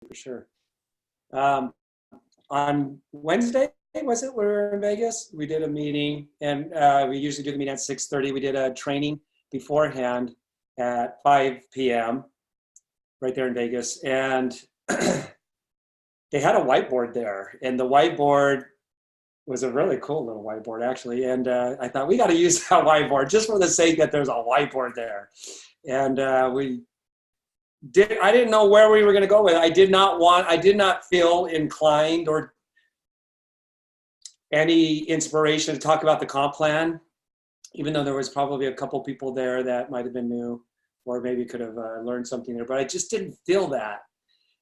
for sure. Um, on Wednesday, was it? We were in Vegas. We did a meeting, and we usually do the meeting at 6:30. We did a training beforehand at 5 p.m. right there in Vegas, and they had a whiteboard there, and the whiteboard was a really cool little whiteboard actually. And I thought we got to use that whiteboard just for the sake that there's a whiteboard there. And we did. I didn't know where we were going to go with it. I did not feel inclined or any inspiration to talk about the comp plan, even though there was probably a couple people there that might have been new or maybe could have learned something there, but I just didn't feel that.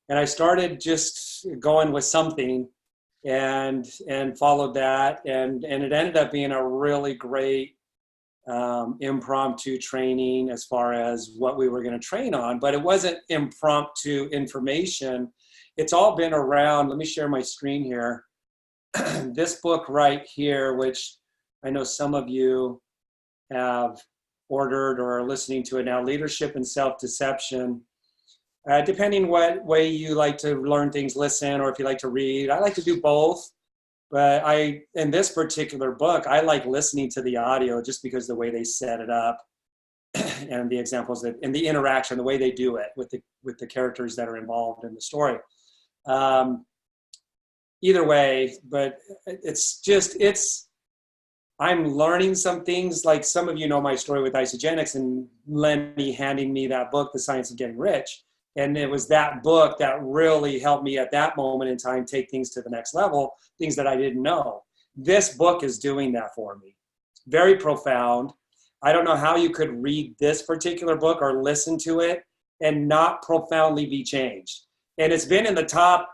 And I started just going with something and followed that, and it ended up being a really great impromptu training as far as what we were going to train on. But it wasn't impromptu information. It's all been around. Let me share my screen here. This book right here, which I know some of you have ordered or are listening to it now, Leadership and Self-Deception. Depending what way you like to learn things, listen, or if you like to read. I like to do both, but in this particular book, I like listening to the audio just because the way they set it up and the examples and the interaction, the way they do it with the characters that are involved in the story. Either way, but I'm learning some things. Like some of you know my story with Isagenix and Lenny handing me that book, The Science of Getting Rich. And it was that book that really helped me at that moment in time take things to the next level, things that I didn't know. This book is doing that for me. Very profound. I don't know how you could read this particular book or listen to it and not profoundly be changed. And it's been in the top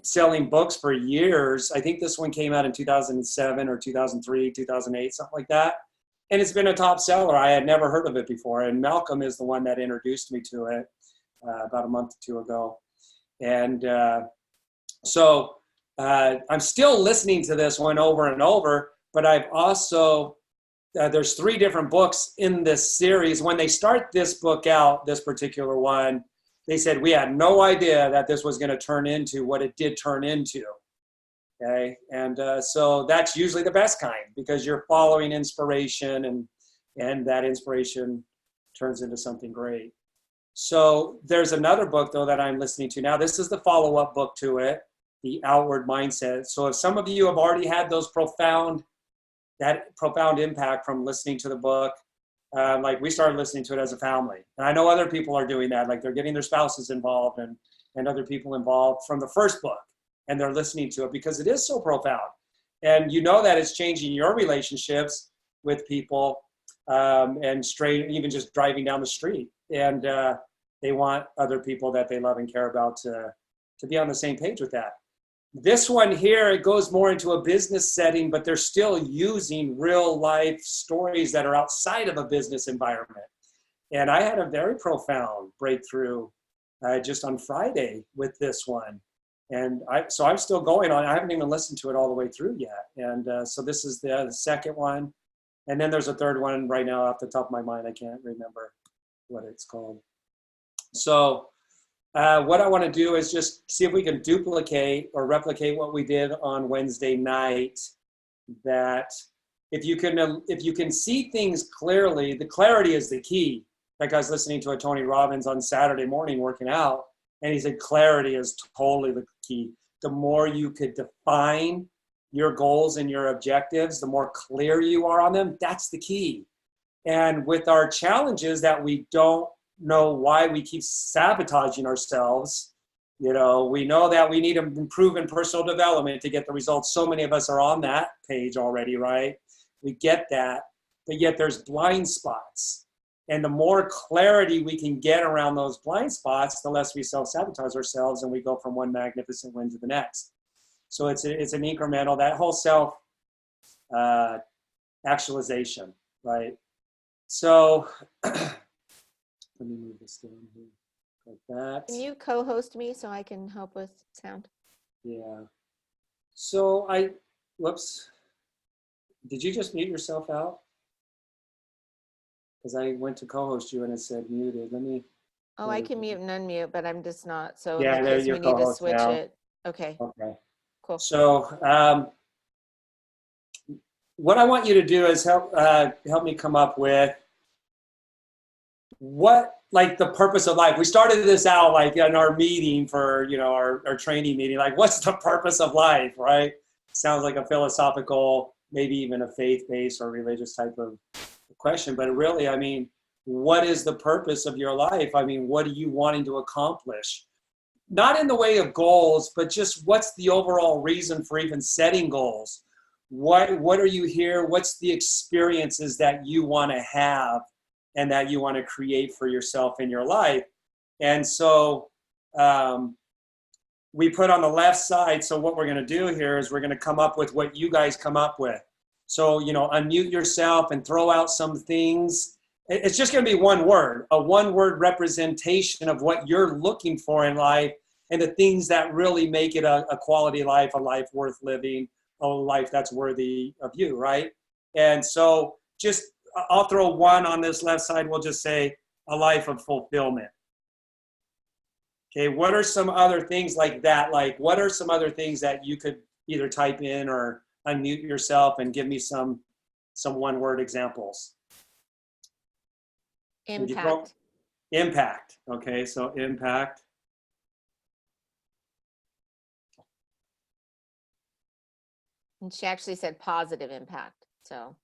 selling books for years. I think this one came out in 2007 or 2003, 2008, something like that. And it's been a top seller. I had never heard of it before. And Malcolm is the one that introduced me to it. About a month or two ago. And so I'm still listening to this one over and over, but I've also, there's 3 different books in this series. When they start this book out, this particular one, they said, we had no idea that this was going to turn into what it did turn into. Okay. And so that's usually the best kind because you're following inspiration and that inspiration turns into something great. So there's another book, though, that I'm listening to now. This is the follow-up book to it, The Outward Mindset. So if some of you have already had that profound impact from listening to the book, like we started listening to it as a family. And I know other people are doing that, like they're getting their spouses involved and other people involved from the first book, and they're listening to it because it is so profound. And you know that it's changing your relationships with people and even just driving down the street. And they want other people that they love and care about to be on the same page with that. This one here, it goes more into a business setting, but they're still using real life stories that are outside of a business environment. And I had a very profound breakthrough just on Friday with this one. And so I'm still going on. I haven't even listened to it all the way through yet. And so this is the second one. And then there's a third one right now off the top of my mind. I can't remember what it's called. So what I want to do is just see if we can duplicate or replicate what we did on Wednesday night. That if you can see things clearly, the clarity is the key. Like I was listening to a Tony Robbins on Saturday morning working out, and he said clarity is totally the key. The more you could define your goals and your objectives, the more clear you are on them, that's the key. And with our challenges that we don't know why we keep sabotaging ourselves, we know that we need to improve in personal development to get the results. So many of us are on that page already, right? We get that, but yet there's blind spots. And the more clarity we can get around those blind spots, the less we self-sabotage ourselves and we go from one magnificent win to the next. So it's an incremental, that whole self-actualization, right? So let me move this down here like that. Can you co-host me so I can help with sound? Yeah. So whoops. Did you just mute yourself out? Because I went to co-host you and it said muted. Let me Oh, I can mute and unmute, but I'm just not. So in Yeah, that there case, you're we need to co-host switch now. it. Okay, Okay. cool. So what I want you to do is help me come up with what, like, the purpose of life. We started this out like in our meeting for, you know, our training meeting, like, what's the purpose of life, right? Sounds like a philosophical, maybe even a faith-based or religious type of question, but really, I mean, what is the purpose of your life? I mean, what are you wanting to accomplish? Not in the way of goals, but just what's the overall reason for even setting goals? What are you here? What's the experiences that you want to have and that you want to create for yourself in your life? And so we put on the left side, so what we're going to do here is we're going to come up with what you guys come up with. So, you know, unmute yourself and throw out some things. It's just going to be one word, a one-word representation of what you're looking for in life and the things that really make it a quality life, a life worth living, a life that's worthy of you, right? And so just, I'll throw one on this left side. We'll just say a life of fulfillment. Okay, what are some other things like that? Like, what are some other things that you could either type in or unmute yourself and give me some one-word examples? Impact. Impact. Okay, so impact. And she actually said positive impact. So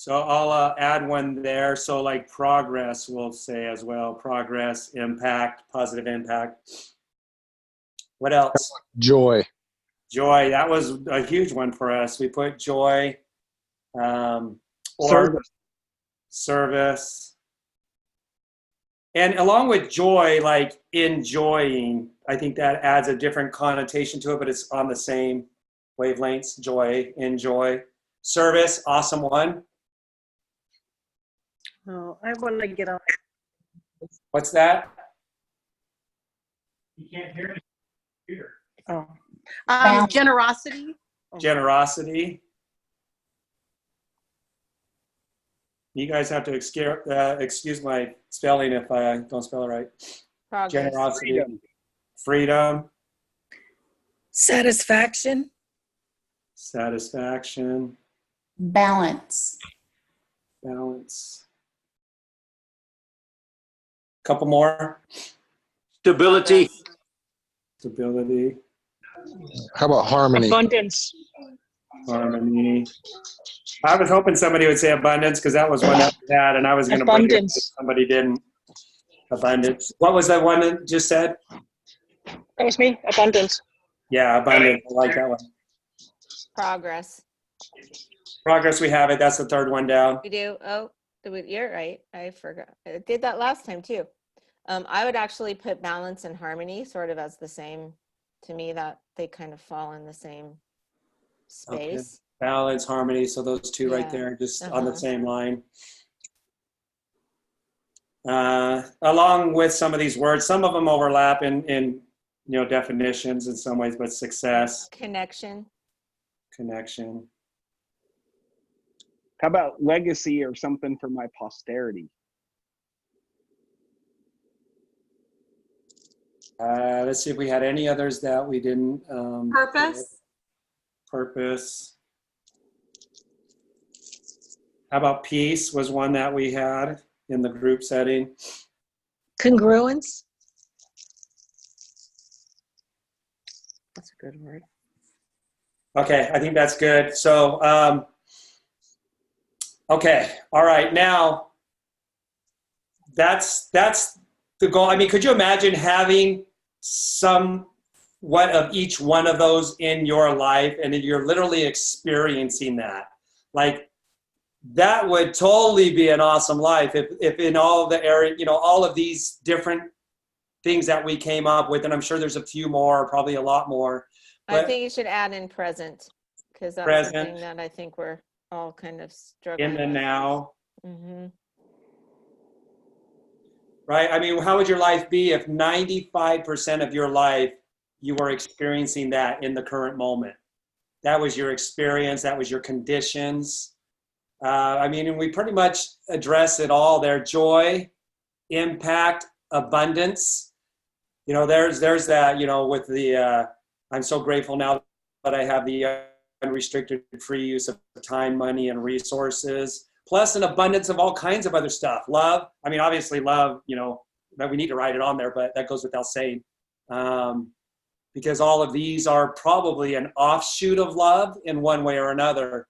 I'll add one there. So like progress, we'll say as well. Progress, impact, positive impact. What else? Joy. Joy. That was a huge one for us. We put joy. Or service. And along with joy, like enjoying, I think that adds a different connotation to it, but it's on the same wavelengths. Joy, enjoy. Service, awesome one. Oh, I want to get on. What's that? You can't hear me. Oh, generosity. Generosity. You guys have to excuse my spelling if I don't spell it right. progress. Generosity. Freedom. Satisfaction. Satisfaction. Balance. Balance. Couple more. Stability. Progress. Stability. How about harmony? Abundance. Harmony. I was hoping somebody would say abundance because that was one that we had, and I was going to bring it. Abundance. Somebody didn't. Abundance. What was that one that just said? That was me. Abundance. Yeah, abundance. I like that one. Progress. Progress. We have it. That's the third one down. We do. Oh, you're right. I forgot. I did that last time too. I would actually put balance and harmony sort of as the same. To me, that they kind of fall in the same space. Okay. Balance, harmony. So those two right Yeah. there, just on the same line. Along with some of these words, some of them overlap in definitions in some ways, but success, Connection. connection. How about legacy or something for my posterity? Let's see if we had any others that we didn't. Purpose. Purpose. How about peace was one that we had in the group setting. Congruence. That's a good word. Okay, I think that's good. So, okay, all right. Now, that's the goal. I mean, could you imagine having somewhat of each one of those in your life, and then you're literally experiencing that? Like, that would totally be an awesome life if in all the area, all of these different things that we came up with, and I'm sure there's a few more, probably a lot more. I think you should add in present because that's present, something that I think we're all kind of struggling in the with. now. Mm-hmm. Right? I mean, how would your life be if 95% of your life you were experiencing that in the current moment? That was your experience, that was your conditions. I mean, and we pretty much address it all there. Joy, impact, abundance. You know, there's that, you know, with the, I'm so grateful now that I have the unrestricted free use of time, money, and resources, plus an abundance of all kinds of other stuff. Love, I mean, obviously love, you know, that we need to write it on there, but that goes without saying. Because all of these are probably an offshoot of love in one way or another.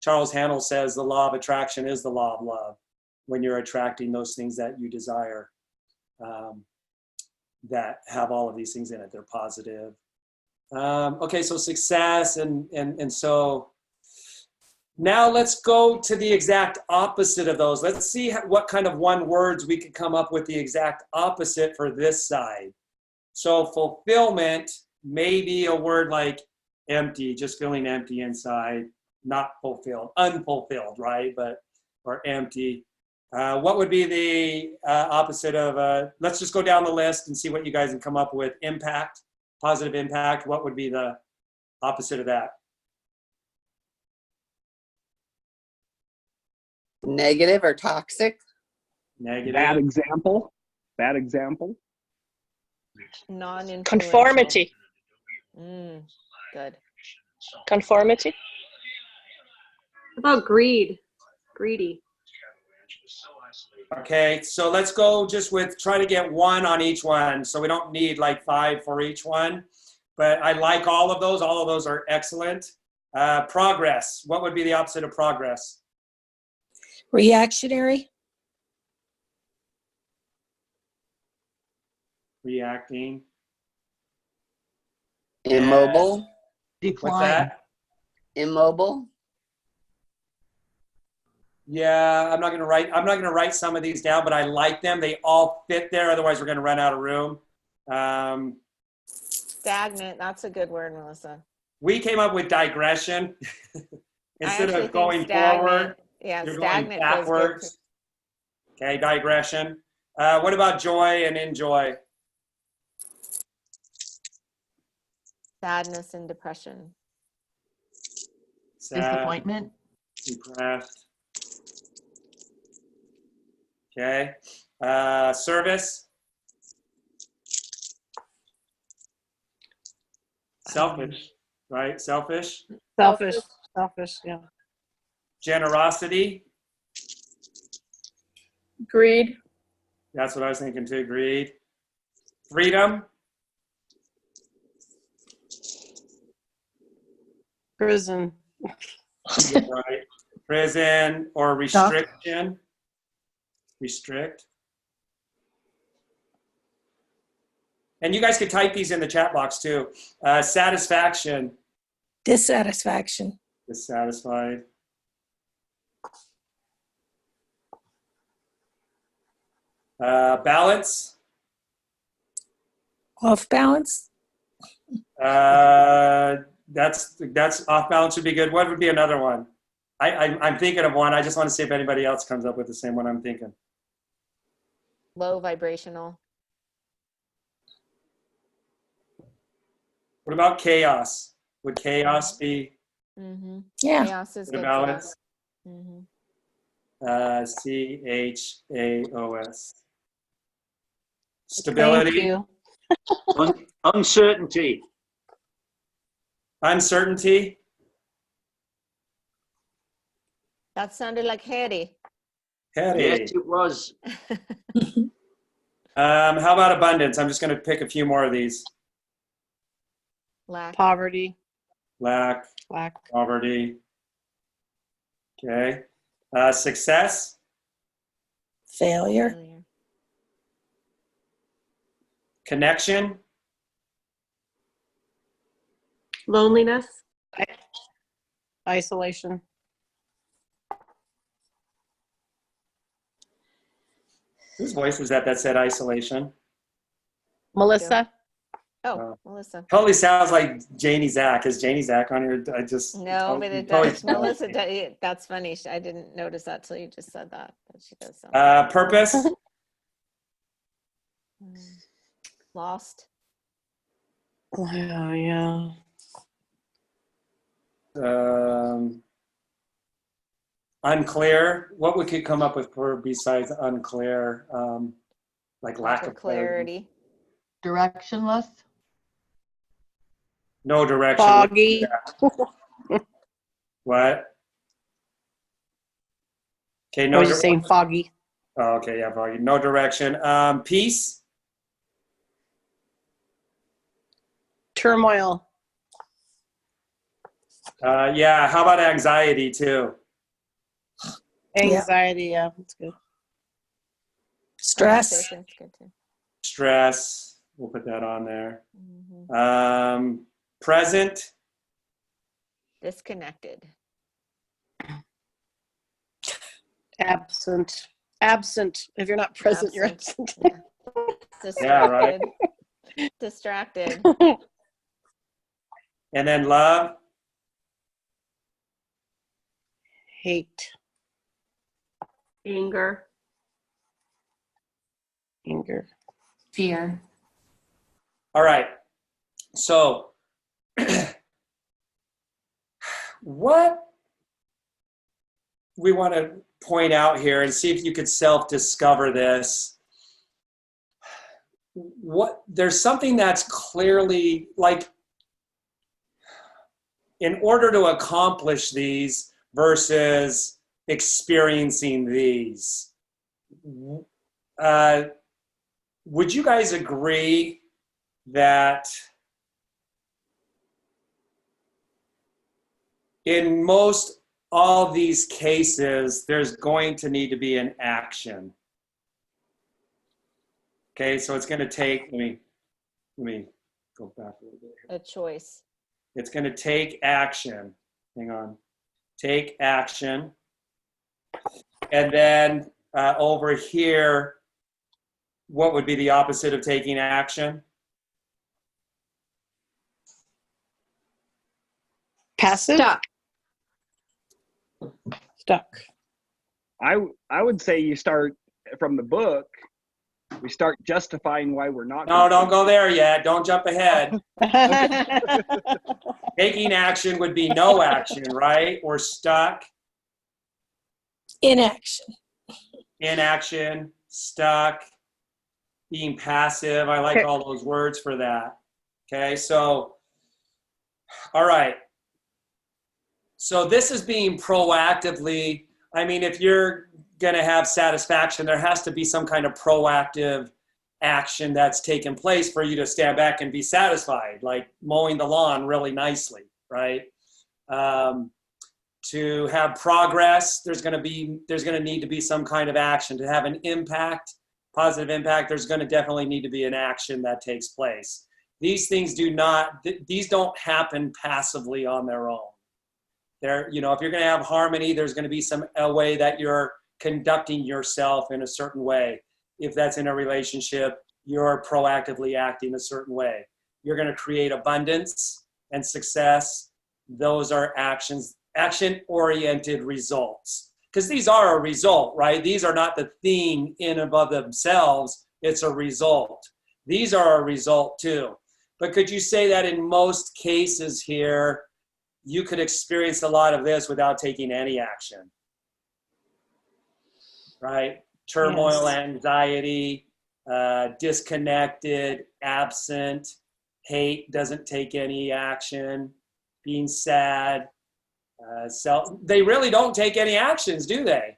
Charles Handel says the law of attraction is the law of love when you're attracting those things that you desire, that have all of these things in it. They're positive. Okay, so success, and so now let's go to the exact opposite of those. Let's see what kind of one words we could come up with the exact opposite for this side. So fulfillment may be a word like empty, just feeling empty inside, not fulfilled, unfulfilled, right? Or empty. What would be the opposite of, let's just go down the list and see what you guys can come up with. Impact, positive impact. What would be the opposite of that? Negative or toxic? Negative. Bad example. Bad example. Non-influential. Conformity. Good. Conformity. What about greed? Greedy. Okay, so let's go just with, try to get one on each one. So we don't need like 5 for each one, but I like all of those. All of those are excellent. Progress. What would be the opposite of progress? Reactionary. Reacting. Immobile? What's that? Immobile? Yeah, I'm not gonna write some of these down, but I like them. They all fit there. Otherwise, we're gonna run out of room. Stagnant. That's a good word, Melissa. We came up with digression instead actually of going think stagnant- forward. Yeah, You're stagnant going feels good backwards. Okay, digression. What about joy and enjoy? Sadness and depression. Sad, Disappointment. depressed. Okay. Service. Selfish, right? Selfish. Selfish. Selfish, yeah. Generosity. Greed. That's what I was thinking too. Greed. Freedom. Prison. Right. Prison or restriction. Restrict. And you guys could type these in the chat box too. Satisfaction. Dissatisfaction. Dissatisfied. Balance. Off balance. That's off balance would be good. What would be another one? I'm thinking of one. I just want to see if anybody else comes up with the same one I'm thinking. Low vibrational. What about chaos? Would chaos be Mm-hmm. Yeah. Chaos is the good. balance? Mm-hmm. CHAOS. Stability. Thank you. Uncertainty. Uncertainty. That sounded like Harry. Headache. it was. How about abundance? I'm just going to pick a few more of these. Lack. Poverty. Lack, Lack. poverty. Okay. Success. Failure. Failure. Connection. Loneliness. Isolation. Whose voice was that said isolation? Melissa. Oh, Melissa. Totally sounds like Janie Zach. Is Janie Zach on here? I just No, but it totally- does. Melissa, that's funny. I didn't notice that till you just said that. But she does sound Purpose. lost. Oh, yeah. Unclear. What we could come up with for besides unclear? Like lack of clarity. Clarity. Directionless. No direction. Foggy. What? Okay, I no. was just saying foggy. Oh, okay, yeah, foggy. No direction. Peace. Turmoil. Yeah. How about anxiety too? Anxiety. Yeah, that's good. Stress. Conversation's good too. Stress. We'll put that on there. Mhm. Present. Disconnected. Absent. Absent. If you're not present, you're absent. Yeah. Yeah, right. Distracted. And then love. Hate. Anger. Anger. Fear. All right. So, what we want to point out here and see if you could self-discover this. There's something that's clearly like, in order to accomplish these versus experiencing these, would you guys agree that in most all these cases, there's going to need to be an action? Okay, so it's going to take, let me go back a little bit here. A choice. It's going to take action. Hang on. Take action. And then over here, what would be the opposite of taking action? Passive. Stuck. I would say you start from the book. We start justifying why we're not. No, don't go there yet. Don't jump ahead. Taking action would be no action, right? Or stuck. Inaction. Inaction, stuck, being passive. I like all those words for that. Okay, so, all right. So this is being proactively, I mean, if you're going to have satisfaction, there has to be some kind of proactive action that's taken place for you to stand back and be satisfied, like mowing the lawn really nicely, right? To have progress, there's going to need to be some kind of action. To have an impact, positive impact, there's going to definitely need to be an action that takes place. These things these don't happen passively on their own. If you're going to have harmony, there's going to be a way that you're conducting yourself in a certain way. If that's in a relationship, you're proactively acting a certain way. You're going to create abundance and success. Those are action-oriented results. Because these are a result, right? These are not the thing in and of themselves. It's a result. These are a result too. But could you say that in most cases here, you could experience a lot of this without taking any action, right? Turmoil, Yes. Anxiety, disconnected, absent, hate, doesn't take any action, being sad, they really don't take any actions, do they?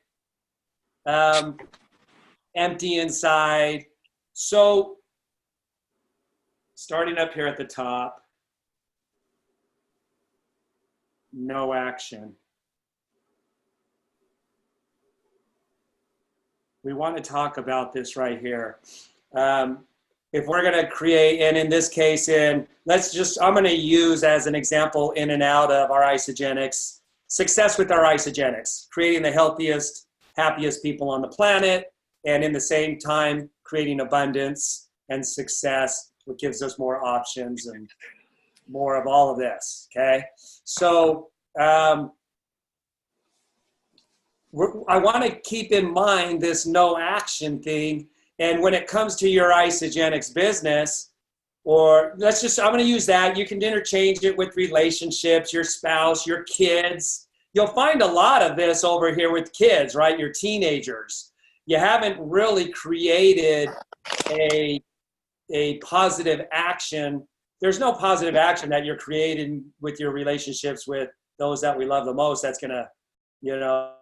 Empty inside. So starting up here at the top, no action. We want to talk about this right here. If we're going to create, and in this case, I'm going to use as an example in and out of our Isagenix, success with our Isagenix, creating the healthiest, happiest people on the planet, and in the same time, creating abundance and success, which gives us more options and more of all of this, okay? So I want to keep in mind this no action thing. And when it comes to your Isagenix business, or I'm going to use that. You can interchange it with relationships, your spouse, your kids, you'll find a lot of this over here with kids, right? Your teenagers. You haven't really created a positive action. There's no positive action that you're creating with your relationships with those that we love the most. That's gonna, you know,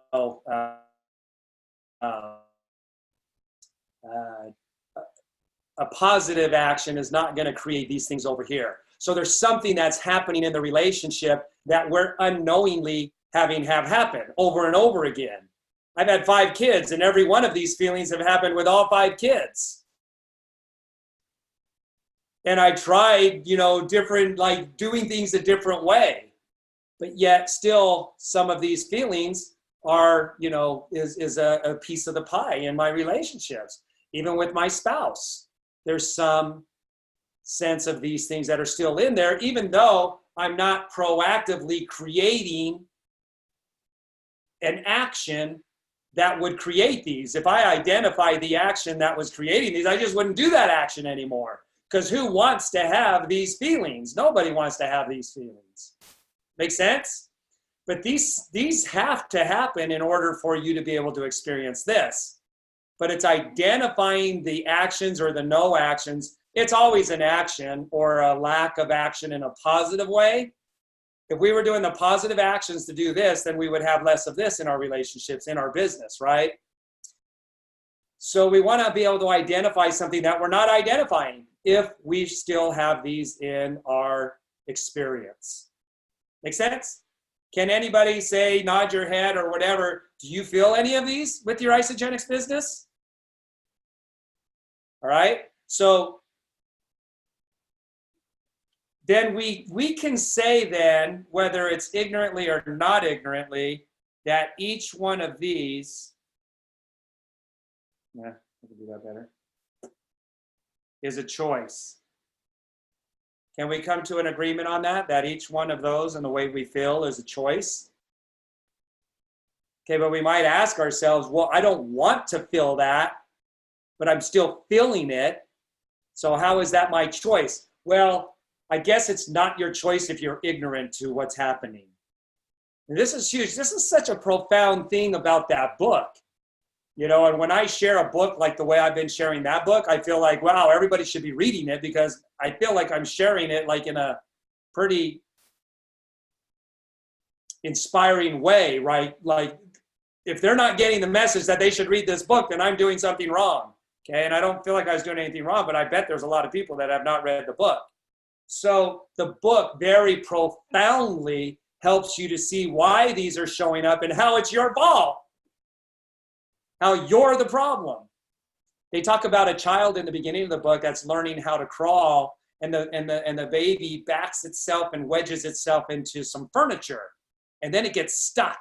a positive action is not going to create these things over here. So there's something that's happening in the relationship that we're unknowingly having have happen over and over again. I've had 5 kids, and every one of these feelings have happened with all 5 kids. And I tried, you know, different, like doing things a different way, but yet still some of these feelings are, you know, is a piece of the pie in my relationships. Even with my spouse, there's some sense of these things that are still in there, even though I'm not proactively creating an action that would create these. If I identify the action that was creating these, I just wouldn't do that action anymore. Because who wants to have these feelings? Nobody wants to have these feelings. Make sense? But these have to happen in order for you to be able to experience this. But it's identifying the actions or the no actions. It's always an action or a lack of action in a positive way. If we were doing the positive actions to do this, then we would have less of this in our relationships, in our business, right? So we want to be able to identify something that we're not identifying if we still have these in our experience. Make sense? Can anybody say, nod your head or whatever, do you feel any of these with your Isagenix business? All right, so then we can say then, whether it's ignorantly or not ignorantly, that each one of these, yeah, I can do that better, is a choice. Can we come to an agreement on that? That each one of those and the way we feel is a choice? Okay, but we might ask ourselves, well, I don't want to feel that, but I'm still feeling it. So how is that my choice? Well, I guess it's not your choice if you're ignorant to what's happening. And this is huge. This is such a profound thing about that book. You know, and when I share a book like the way I've been sharing that book, I feel like, wow, everybody should be reading it, because I feel like I'm sharing it like in a pretty inspiring way, right? Like if they're not getting the message that they should read this book, then I'm doing something wrong. Okay, and I don't feel like I was doing anything wrong, but I bet there's a lot of people that have not read the book. So the book very profoundly helps you to see why these are showing up and how it's your fault. How you're the problem. They talk about a child in the beginning of the book that's learning how to crawl, and the baby backs itself and wedges itself into some furniture, and then it gets stuck.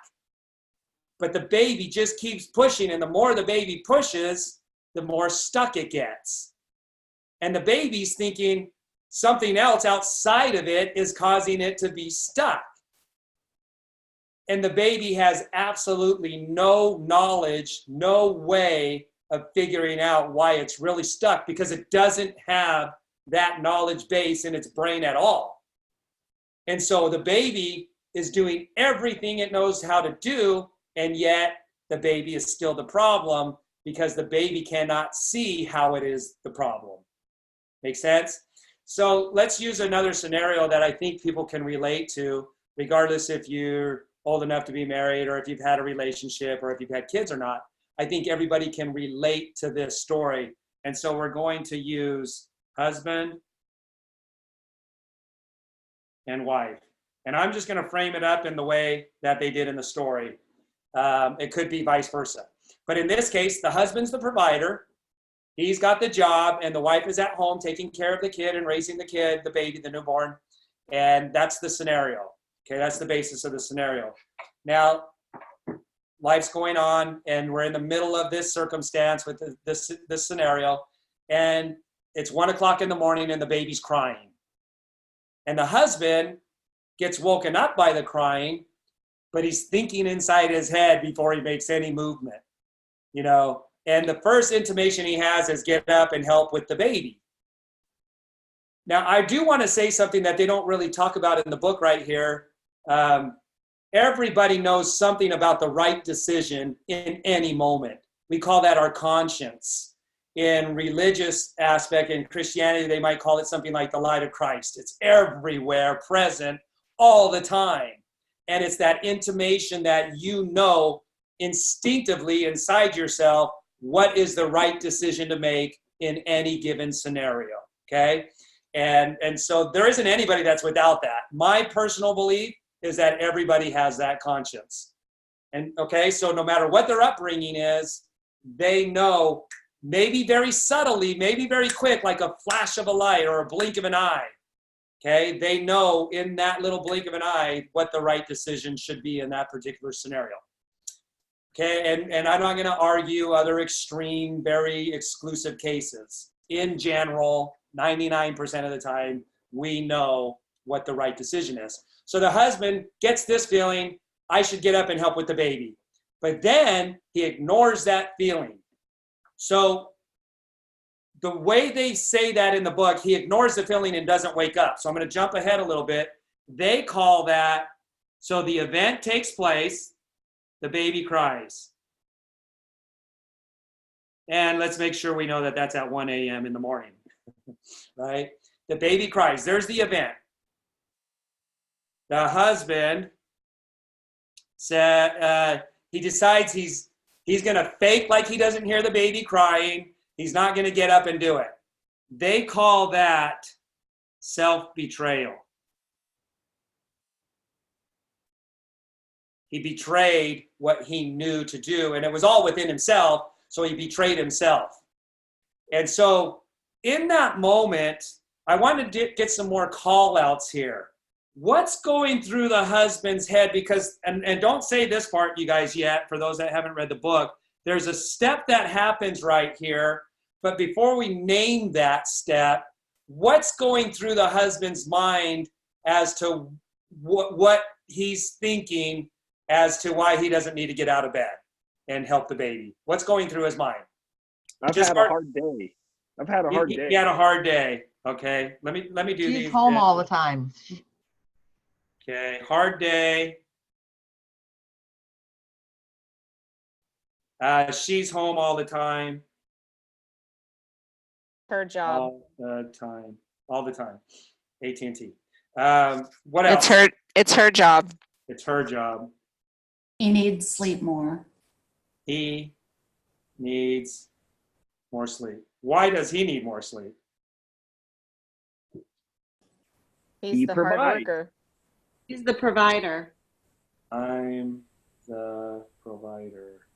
But the baby just keeps pushing, and the more the baby pushes, the more stuck it gets. And the baby's thinking something else outside of it is causing it to be stuck. And the baby has absolutely no knowledge, no way of figuring out why it's really stuck, because it doesn't have that knowledge base in its brain at all. And so the baby is doing everything it knows how to do, and yet the baby is still the problem, because the baby cannot see how it is the problem. Make sense? So let's use another scenario that I think people can relate to, regardless if you're old enough to be married or if you've had a relationship or if you've had kids or not. I think everybody can relate to this story. And so we're going to use husband and wife. And I'm just going to frame it up in the way that they did in the story. It could be vice versa. But in this case, the husband's the provider. He's got the job, and the wife is at home taking care of the kid and raising the kid, the baby, the newborn. And that's the scenario. Okay, that's the basis of the scenario. Now, life's going on, and we're in the middle of this circumstance with this scenario, and it's 1 o'clock in the morning, and the baby's crying. And the husband gets woken up by the crying, but he's thinking inside his head before he makes any movement, you know. And the first intimation he has is get up and help with the baby. Now, I do want to say something that they don't really talk about in the book right here. everybody knows something about the right decision in any moment. We call that our conscience. In religious aspect, in Christianity, they might call it something like the light of Christ. It's everywhere, present all the time. And it's that intimation that you know instinctively inside yourself what is the right decision to make in any given scenario, okay? And so there isn't anybody that's without that. My personal belief is that everybody has that conscience. And okay, so no matter what their upbringing is, they know, maybe very subtly, maybe very quick, like a flash of a light or a blink of an eye. Okay, they know in that little blink of an eye what the right decision should be in that particular scenario. Okay, and I'm not going to argue other extreme, very exclusive cases. In general, 99% of the time, we know what the right decision is. So the husband gets this feeling, I should get up and help with the baby. But then he ignores that feeling. So the way they say that in the book, he ignores the feeling and doesn't wake up. So I'm going to jump ahead a little bit. They call that, so the event takes place, the baby cries. And let's make sure we know that that's at 1 a.m. in the morning, right? The baby cries. There's the event. The husband said, he decides he's going to fake like he doesn't hear the baby crying. He's not going to get up and do it. They call that self-betrayal. He betrayed what he knew to do, and it was all within himself, so he betrayed himself. And so in that moment, I wanted to get some more call-outs here. What's going through the husband's head? Because, and don't say this part, you guys, yet, for those that haven't read the book, there's a step that happens right here. But before we name that step, what's going through the husband's mind as to what he's thinking as to why he doesn't need to get out of bed and help the baby? What's going through his mind? I've had a hard day. I've had a hard day. He had a hard day. Okay, let me do these. She's home all the time. Okay, hard day. She's home all the time. Her job. All the time. All the time. AT&T. What else? It's her job. It's her job. He needs sleep more. He needs more sleep. Why does he need more sleep? He's the hard worker. He's the provider. I'm the provider.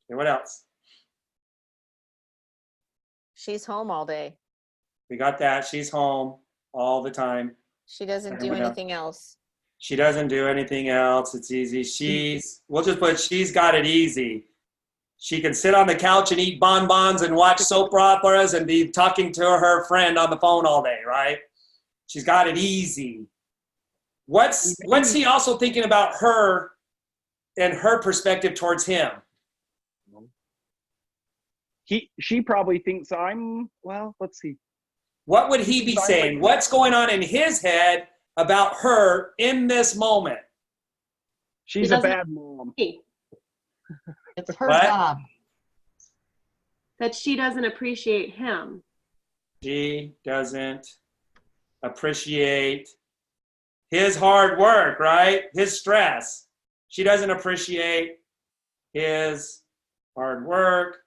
Okay, what else? She's home all day. We got that. She's home all the time. She doesn't And do what else? anything else. She doesn't do anything else. It's easy. We'll just put, she's got it easy. She can sit on the couch and eat bonbons and watch soap operas and be talking to her friend on the phone all day, right? She's got it easy. What's he also thinking about her and her perspective towards him? She probably thinks let's see. What would he be saying? What's going on in his head about her in this moment? She's a bad mom. It's her What? job. That she doesn't appreciate him. She doesn't appreciate his hard work, right? His stress. She doesn't appreciate his hard work,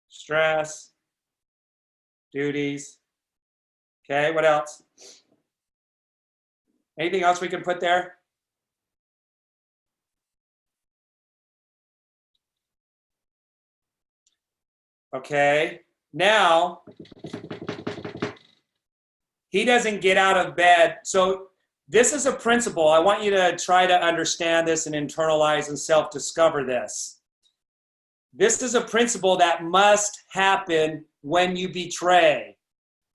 stress, duties. Okay, what else? Anything else we can put there? Okay, now he doesn't get out of bed. So this is a principle. I want you to try to understand this and internalize and self-discover this. This is a principle that must happen when you betray.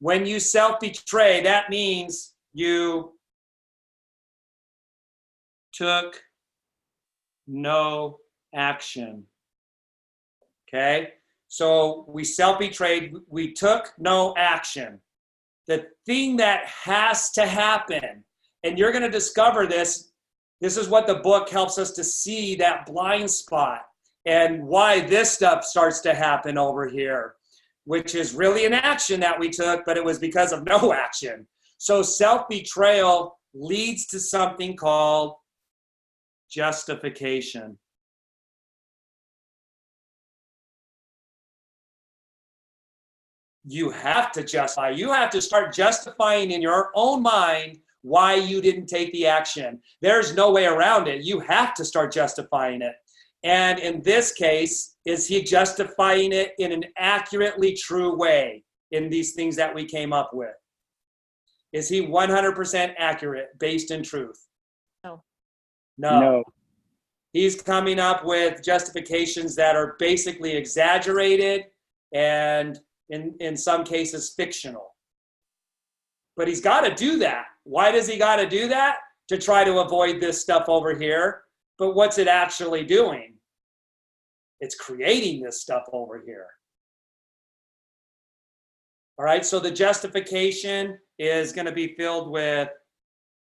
When you self-betray, that means you took no action. Okay? So we self-betrayed, we took no action. The thing that has to happen And you're going to discover this. This is what the book helps us to see, that blind spot, and why this stuff starts to happen over here, which is really an action that we took, but it was because of no action. So self-betrayal leads to something called justification. You have to justify. You have to start justifying in your own mind why you didn't take the action. There's no way around it. You have to start justifying it. And in this case, is he justifying it in an accurately true way in these things that we came up with? Is he 100% accurate, based in truth? No. No. He's coming up with justifications that are basically exaggerated and in some cases fictional. But he's got to do that. Why does he got to do that? To try to avoid this stuff over here. But what's it actually doing? It's creating this stuff over here. All right, so the justification is going to be filled with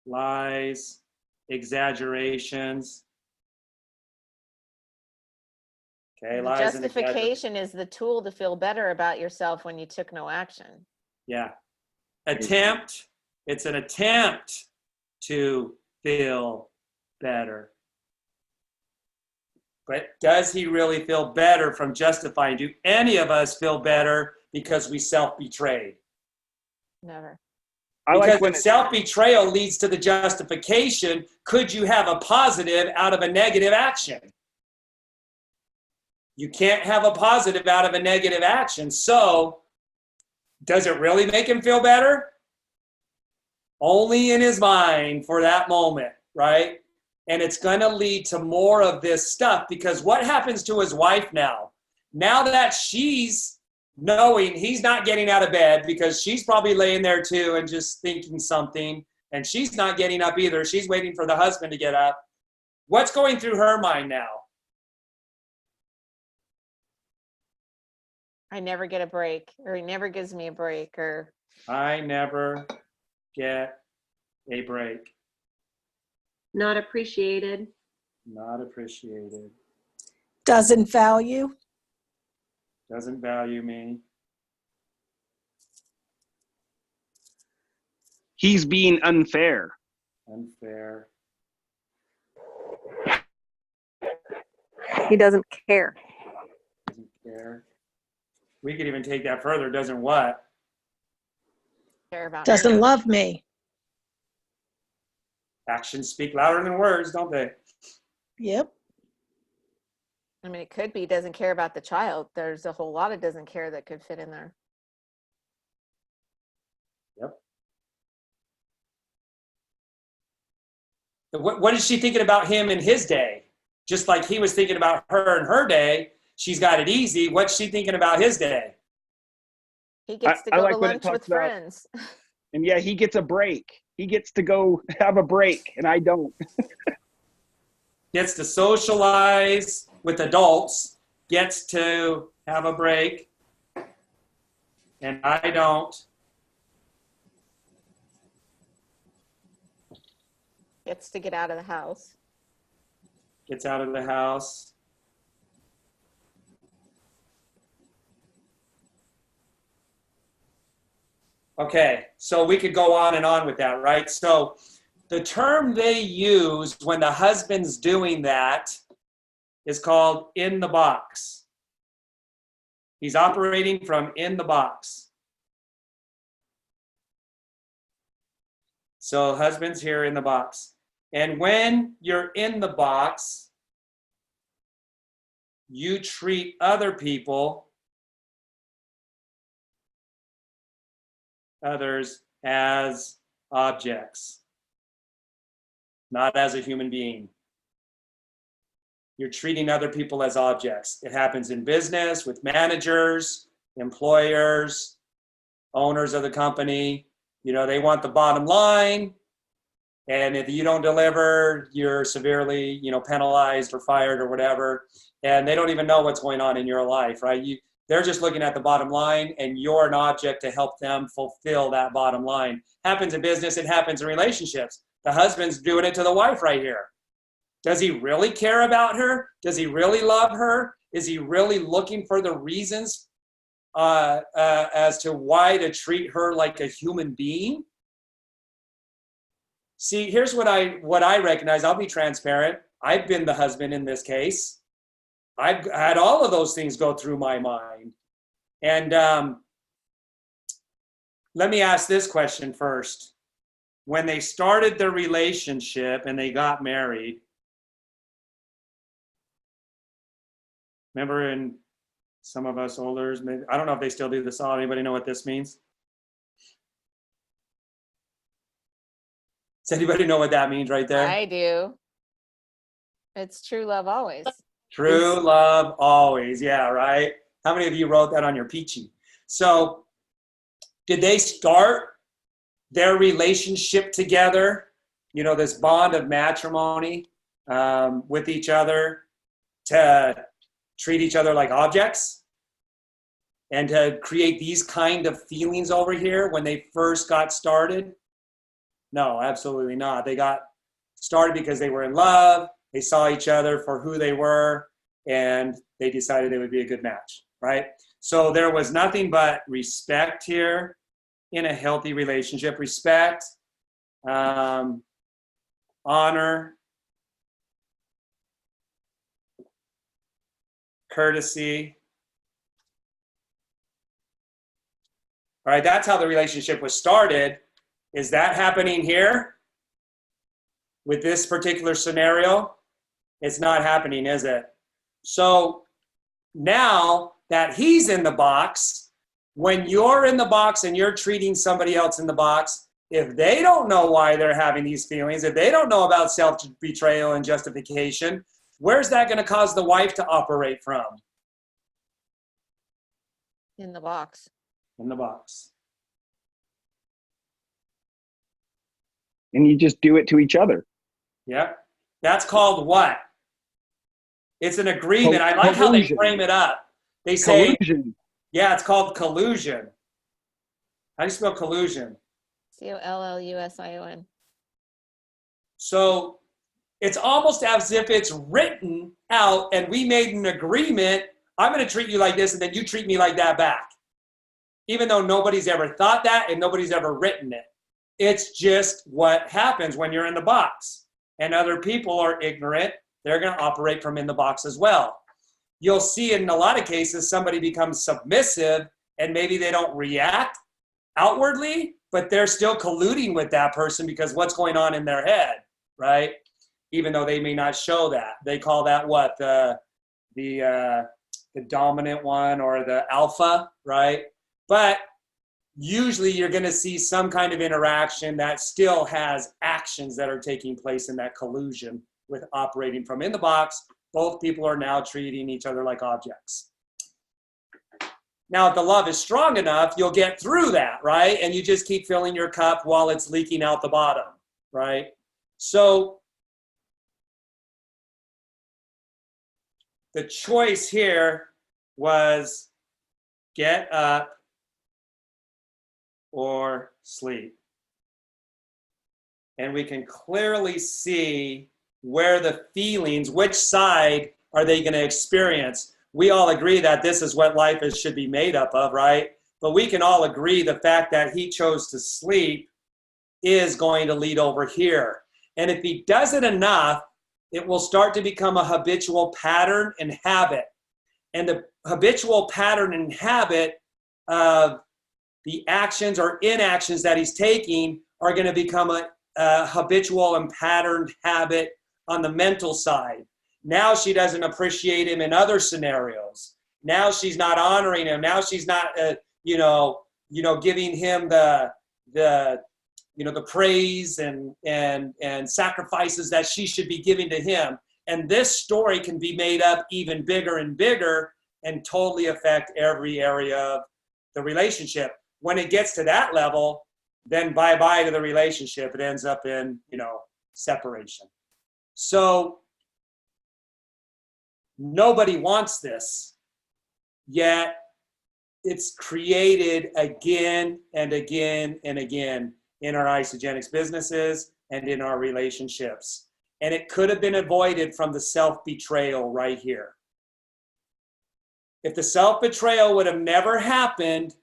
lies, exaggerations. Okay, The lies and exaggerations. justification is the tool to feel better about yourself when you took no action. Yeah. Attempt. It's an attempt to feel better. But does he really feel better from justifying? Do any of us feel better because we self-betrayed? Never. I like Because when if self-betrayal leads to the justification, could you have a positive out of a negative action? You can't have a positive out of a negative action. So, does it really make him feel better? Only in his mind for that moment, right? And it's going to lead to more of this stuff, because what happens to his wife now? Now that she's knowing he's not getting out of bed, because she's probably laying there too and just thinking something, and she's not getting up either. She's waiting for the husband to get up. What's going through her mind now? I never get a break, or he never gives me a break, or I never get a break. Not appreciated. Not appreciated. Doesn't value. Doesn't value me. he's being unfair. Unfair. He doesn't care. Doesn't care. We could even take that further. Doesn't what? care about Doesn't love me. Actions speak louder than words, don't they? Yep. I mean, it could be doesn't care about the child. There's a whole lot of doesn't care that could fit in there. Yep. What is she thinking about him in his day? Just like he was thinking about her in her day. She's got it easy. What's she thinking about his day? He gets to I go like to when it lunch talks with about- friends. And yeah, he gets a break. He gets to go have a break, and I don't. Gets to socialize with adults, gets to have a break, and I don't. Gets to get out of the house. Gets out of the house. Okay, so we could go on and on with that, right? So the term they use when the husband's doing that is called in the box. He's operating from in the box. So husband's here in the box. And when you're in the box, you treat other people, others, as objects, not as a human being. You're treating other people as objects. It happens in business with managers, employers, owners of the company. You know, they want the bottom line. And if you don't deliver, you're severely, penalized or fired or whatever. And they don't even know what's going on in your life, right? They're just looking at the bottom line, and you're an object to help them fulfill that bottom line. Happens in business, it happens in relationships. The husband's doing it to the wife right here. Does he really care about her? Does he really love her? Is he really looking for the reasons as to why to treat her like a human being? See, here's what I recognize. I'll be transparent. I've been the husband in this case. I've had all of those things go through my mind. And let me ask this question first. When they started their relationship and they got married, remember, in some of us older, maybe, I don't know if they still do this. Anybody know what this means? Does anybody know what that means right there? I do. It's true love always. True love always. Yeah, right? How many of you wrote that on your peachy? So did they start their relationship together, you know, this bond of matrimony with each other to treat each other like objects and to create these kind of feelings over here when they first got started? No, absolutely not. They got started because they were in love. They saw each other for who they were, and they decided it would be a good match, right? So there was nothing but respect here in a healthy relationship. Respect, honor, courtesy. All right, that's how the relationship was started. Is that happening here with this particular scenario? It's not happening, is it? So now that he's in the box, when you're in the box and you're treating somebody else in the box, if they don't know why they're having these feelings, if they don't know about self-betrayal and justification, where's that going to cause the wife to operate from? In the box. In the box. And you just do it to each other. Yep. That's called what? It's an agreement. I like how they Collusion. frame it up. They say, Collusion. yeah, it's called collusion. How do you spell collusion? COLLUSION. So it's almost as if it's written out and we made an agreement. I'm going to treat you like this and then you treat me like that back. Even though nobody's ever thought that and nobody's ever written it. It's just what happens when you're in the box and other people are ignorant. They're going to operate from in the box as well. You'll see in a lot of cases, somebody becomes submissive and maybe they don't react outwardly, but they're still colluding with that person because what's going on in their head, right? Even though they may not show that. They call that what? The dominant one or the alpha, right? But usually you're going to see some kind of interaction that still has actions that are taking place in that collusion with operating from in the box. Both people are now treating each other like objects. Now, if the love is strong enough, you'll get through that, right? And you just keep filling your cup while it's leaking out the bottom, right? So the choice here was get up or sleep. And we can clearly see where the feelings, which side are they going to experience? We all agree that this is what life should be made up of, right? But we can all agree the fact that he chose to sleep is going to lead over here. And if he does it enough, it will start to become a habitual pattern and habit. And the habitual pattern and habit of the actions or inactions that he's taking are going to become a habitual and patterned habit on the mental side. Now she doesn't appreciate him in other scenarios. Now she's not honoring him. Now she's not, giving him the praise and sacrifices that she should be giving to him. And this story can be made up even bigger and bigger and totally affect every area of the relationship. When it gets to that level, then bye-bye to the relationship. It ends up in, separation. So nobody wants this, yet it's created again and again and again in our Isagenix businesses and in our relationships. And it could have been avoided from the self-betrayal right here. If the self-betrayal would have never happened,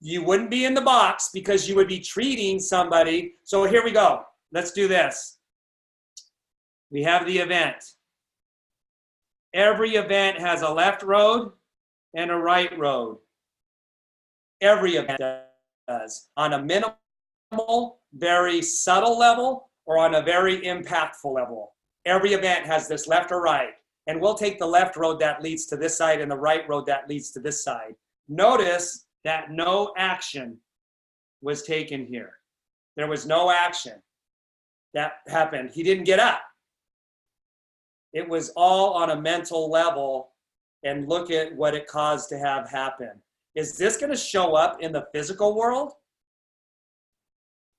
you wouldn't be in the box because you would be treating somebody. So here we go. Let's do this. We have the event. Every event has a left road and a right road. Every event does, on a minimal, very subtle level, or on a very impactful level. Every event has this left or right. And we'll take the left road that leads to this side and the right road that leads to this side. Notice that no action was taken here. There was no action that happened. He didn't get up. It was all on a mental level, and look at what it caused to have happen. Is this going to show up in the physical world?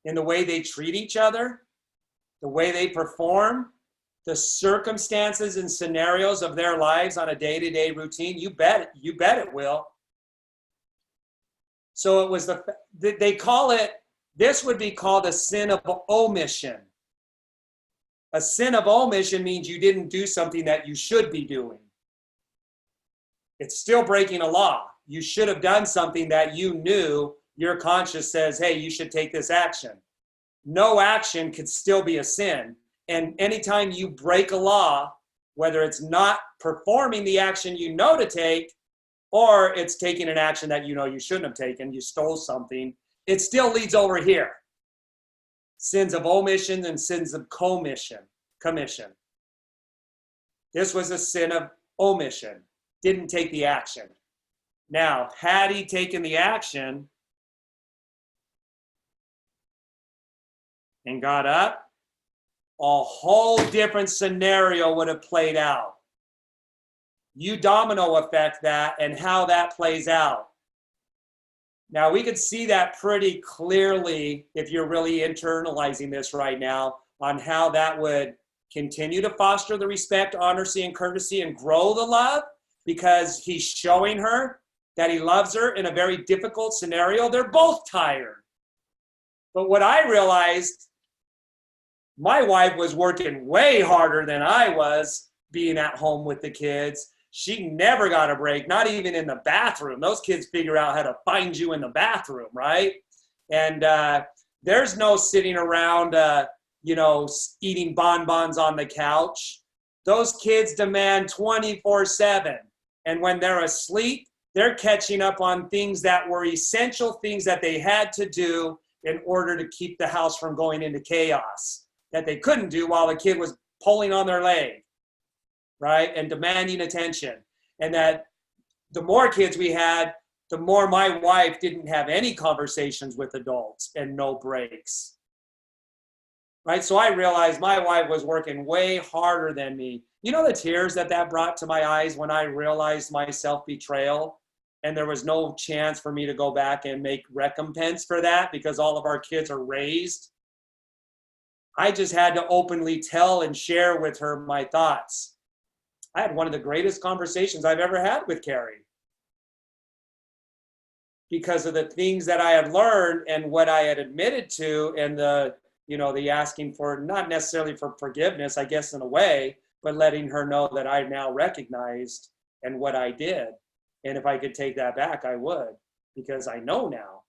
In the way they treat each other? The way they perform? The circumstances and scenarios of their lives on a day-to-day routine? You bet it will. So it was they call it, this would be called a sin of omission. A sin of omission means you didn't do something that you should be doing. It's still breaking a law. You should have done something that you knew your conscience says, hey, you should take this action. No action could still be a sin. And anytime you break a law, whether it's not performing the action you know to take, or it's taking an action that you know you shouldn't have taken, you stole something, it still leads over here. Sins of omission and sins of commission. This was a sin of omission. Didn't take the action. Now, had he taken the action and got up, a whole different scenario would have played out. You domino effect that and how that plays out. Now, we could see that pretty clearly if you're really internalizing this right now on how that would continue to foster the respect, honesty, and courtesy and grow the love, because he's showing her that he loves her in a very difficult scenario. They're both tired. But what I realized, my wife was working way harder than I was being at home with the kids. She never got a break, not even in the bathroom. Those kids figure out how to find you in the bathroom, right? And there's no sitting around, eating bonbons on the couch. Those kids demand 24/7. And when they're asleep, they're catching up on things that were essential things that they had to do in order to keep the house from going into chaos, that they couldn't do while the kid was pulling on their leg, right? And demanding attention. And that the more kids we had, the more my wife didn't have any conversations with adults and no breaks, right? So I realized my wife was working way harder than me. You know the tears that brought to my eyes when I realized my self-betrayal, and there was no chance for me to go back and make recompense for that because all of our kids are raised. I just had to openly tell and share with her my thoughts. I had one of the greatest conversations I've ever had with Carrie because of the things that I had learned and what I had admitted to, and the asking for, not necessarily for forgiveness, I guess in a way, but letting her know that I now recognized and what I did. And if I could take that back, I would, because I know now.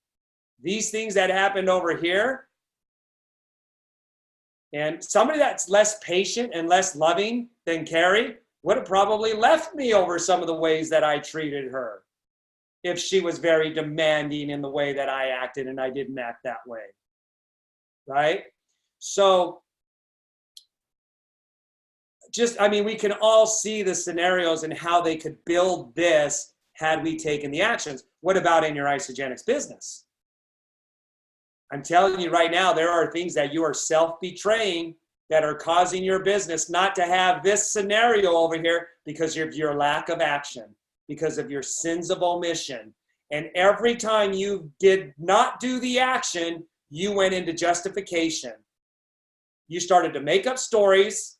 These things that happened over here, and somebody that's less patient and less loving than Carrie would have probably left me over some of the ways that I treated her if she was very demanding in the way that I acted and I didn't act that way, right? So we can all see the scenarios and how they could build this had we taken the actions. What about in your Isagenix business? I'm telling you right now, there are things that you are self-betraying that are causing your business not to have this scenario over here because of your lack of action, because of your sins of omission. And every time you did not do the action, you went into justification. You started to make up stories.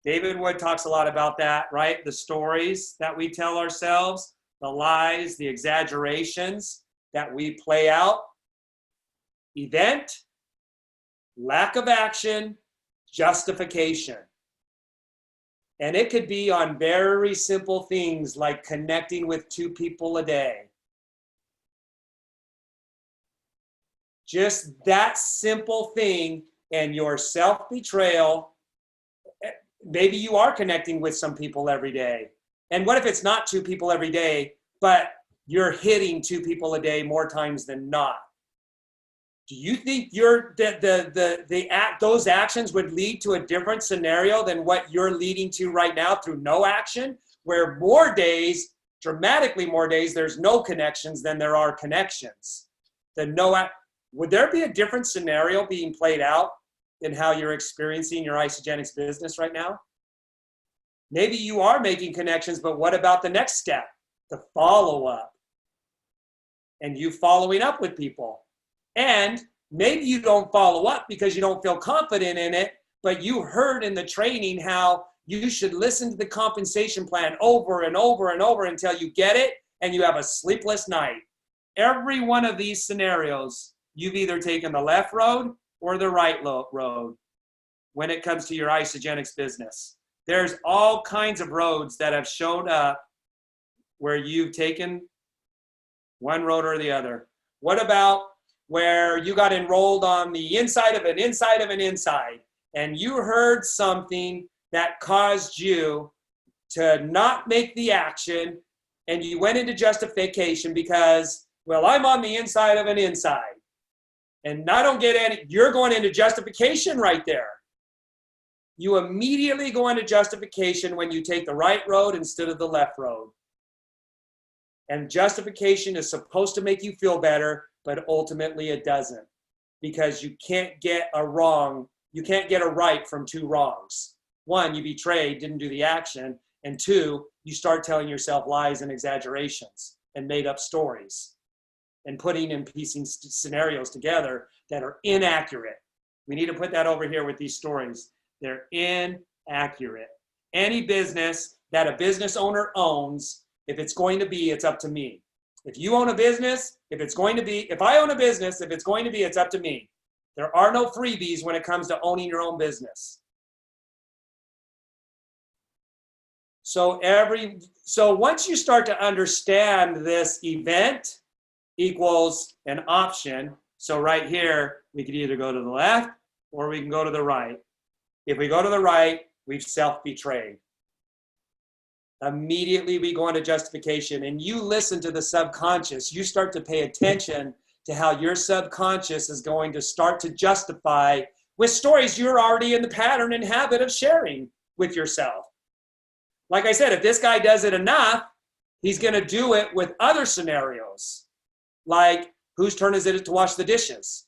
David Wood talks a lot about that, right? The stories that we tell ourselves, the lies, the exaggerations that we play out. Event, lack of action, justification. And it could be on very simple things like connecting with 2 people a day. Just that simple thing, and your self-betrayal. Maybe you are connecting with some people every day. And what if it's not 2 people every day, but you're hitting 2 people a day more times than not? Do you think those actions would lead to a different scenario than what you're leading to right now through no action, where more days, dramatically more days, there's no connections than there are connections? Would there be a different scenario being played out in how you're experiencing your Isagenix business right now? Maybe you are making connections, but what about the next step, the follow-up? And you following up with people. And maybe you don't follow up because you don't feel confident in it, but you heard in the training how you should listen to the compensation plan over and over and over until you get it and you have a sleepless night. Every one of these scenarios, you've either taken the left road or the right road when it comes to your Isagenix business. There's all kinds of roads that have showed up where you've taken one road or the other. What about where you got enrolled on the inside of an inside of an inside, and you heard something that caused you to not make the action, and you went into justification because, well, I'm on the inside of an inside, and I don't get any, you're going into justification right there. You immediately go into justification when you take the right road instead of the left road. And justification is supposed to make you feel better, but ultimately it doesn't, because you can't get a right from 2 wrongs. 1, you betrayed, didn't do the action, and 2, you start telling yourself lies and exaggerations and made up stories and putting and piecing scenarios together that are inaccurate. We need to put that over here with these stories. They're inaccurate. Any business that a business owner owns, if it's going to be, it's up to me. If you own a business, if I own a business, if it's going to be, it's up to me. There are no freebies when it comes to owning your own business. So once you start to understand this event equals an option, so right here, we could either go to the left or we can go to the right. If we go to the right, we've self-betrayed. Immediately we go into justification, and you listen to the subconscious. You start to pay attention to how your subconscious is going to start to justify with stories you're already in the pattern and habit of sharing with yourself. Like I said, if this guy does it enough, he's going to do it with other scenarios. Like, whose turn is it to wash the dishes?